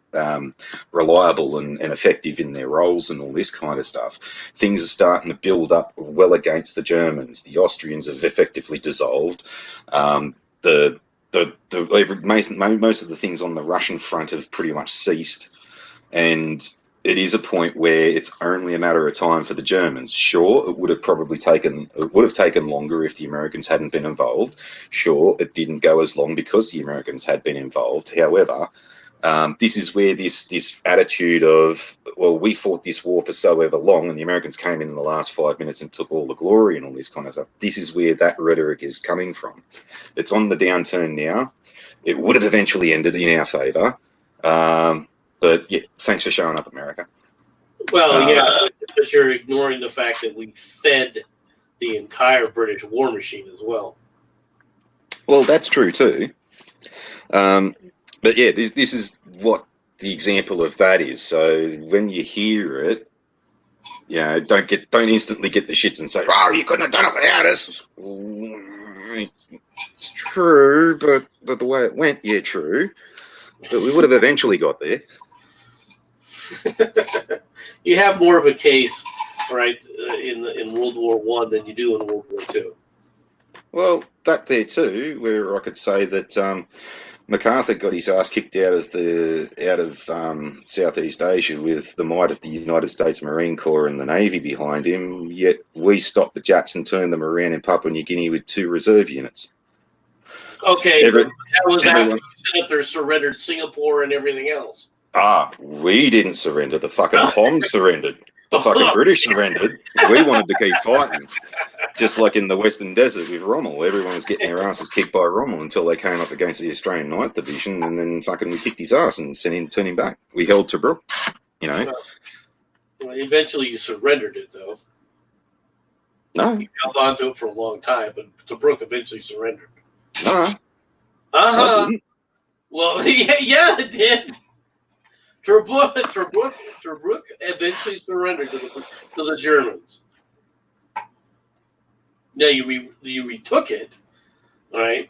reliable and effective in their roles and all this kind of stuff. Things are starting to build up well against the Germans. The Austrians have effectively dissolved. Most of the things on the Russian front have pretty much ceased, and it is a point where it's only a matter of time for the Germans. Sure, it would have taken longer if the Americans hadn't been involved. Sure, it didn't go as long because the Americans had been involved. However, this is where this attitude of, well, we fought this war for so ever long, and the Americans came in the last 5 minutes and took all the glory and all this kind of stuff. This is where that rhetoric is coming from. It's on the downturn now. It would have eventually ended in our favour. But yeah, thanks for showing up, America. Well, yeah, but you're ignoring the fact that we fed the entire British war machine as well. Well, that's true too. But yeah, this is what the example of that is. So when you hear it, don't instantly get the shits and say, "Oh, you couldn't have done it without us." It's true, but the way it went, yeah, true. But we would have eventually got there. You have more of a case, right, in World War I than you do in World War II. Well, that there too, where I could say that MacArthur got his ass kicked out of Southeast Asia with the might of the United States Marine Corps and the Navy behind him. Yet we stopped the Japs and turned them around in Papua New Guinea with 2 reserve units. Okay, that was after you set up there, surrendered Singapore and everything else. We didn't surrender. The fucking Pongs surrendered. The fucking British surrendered. We wanted to keep fighting. Just like in the Western Desert with Rommel. Everyone was getting their asses kicked by Rommel until they came up against the Australian 9th Division, and then fucking we kicked his ass and turned him back. We held Tobruk, Well, eventually you surrendered it, though. No. You held on to it for a long time, but Tobruk eventually surrendered. No. Uh-huh. Well, yeah, it did. Tobruk eventually surrendered to the Germans. Now you retook it, all right?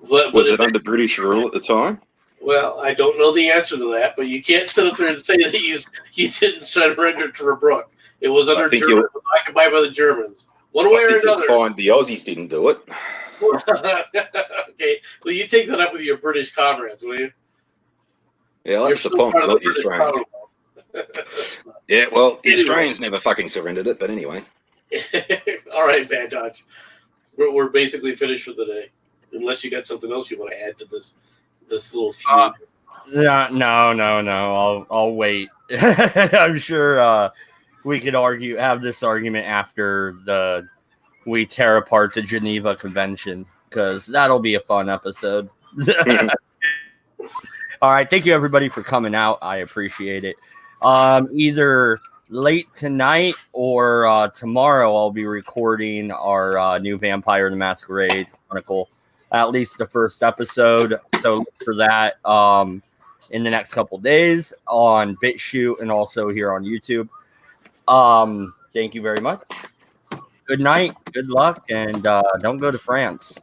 But was it under British rule at the time? Well, I don't know the answer to that, but you can't sit up there and say that you didn't surrender to Tobruk. It was under German, occupied by the Germans. One way or another. Fine, the Aussies didn't do it. Okay, well, you take that up with your British comrades, will you? Yeah, that's the point, not the Australians. Yeah, well, the Australians never fucking surrendered it, but anyway. All right, Bad Dodge. We're basically finished for the day. Unless you got something else you want to add to this little feud. No. I'll wait. I'm sure we could have this argument after we tear apart the Geneva Convention, because that'll be a fun episode. All right, thank you everybody for coming out. I appreciate it. Either late tonight or tomorrow, I'll be recording our new Vampire the Masquerade Chronicle, at least the first episode. So for that, in the next couple days on BitChute and also here on YouTube. Thank you very much. Good night, good luck, and don't go to France.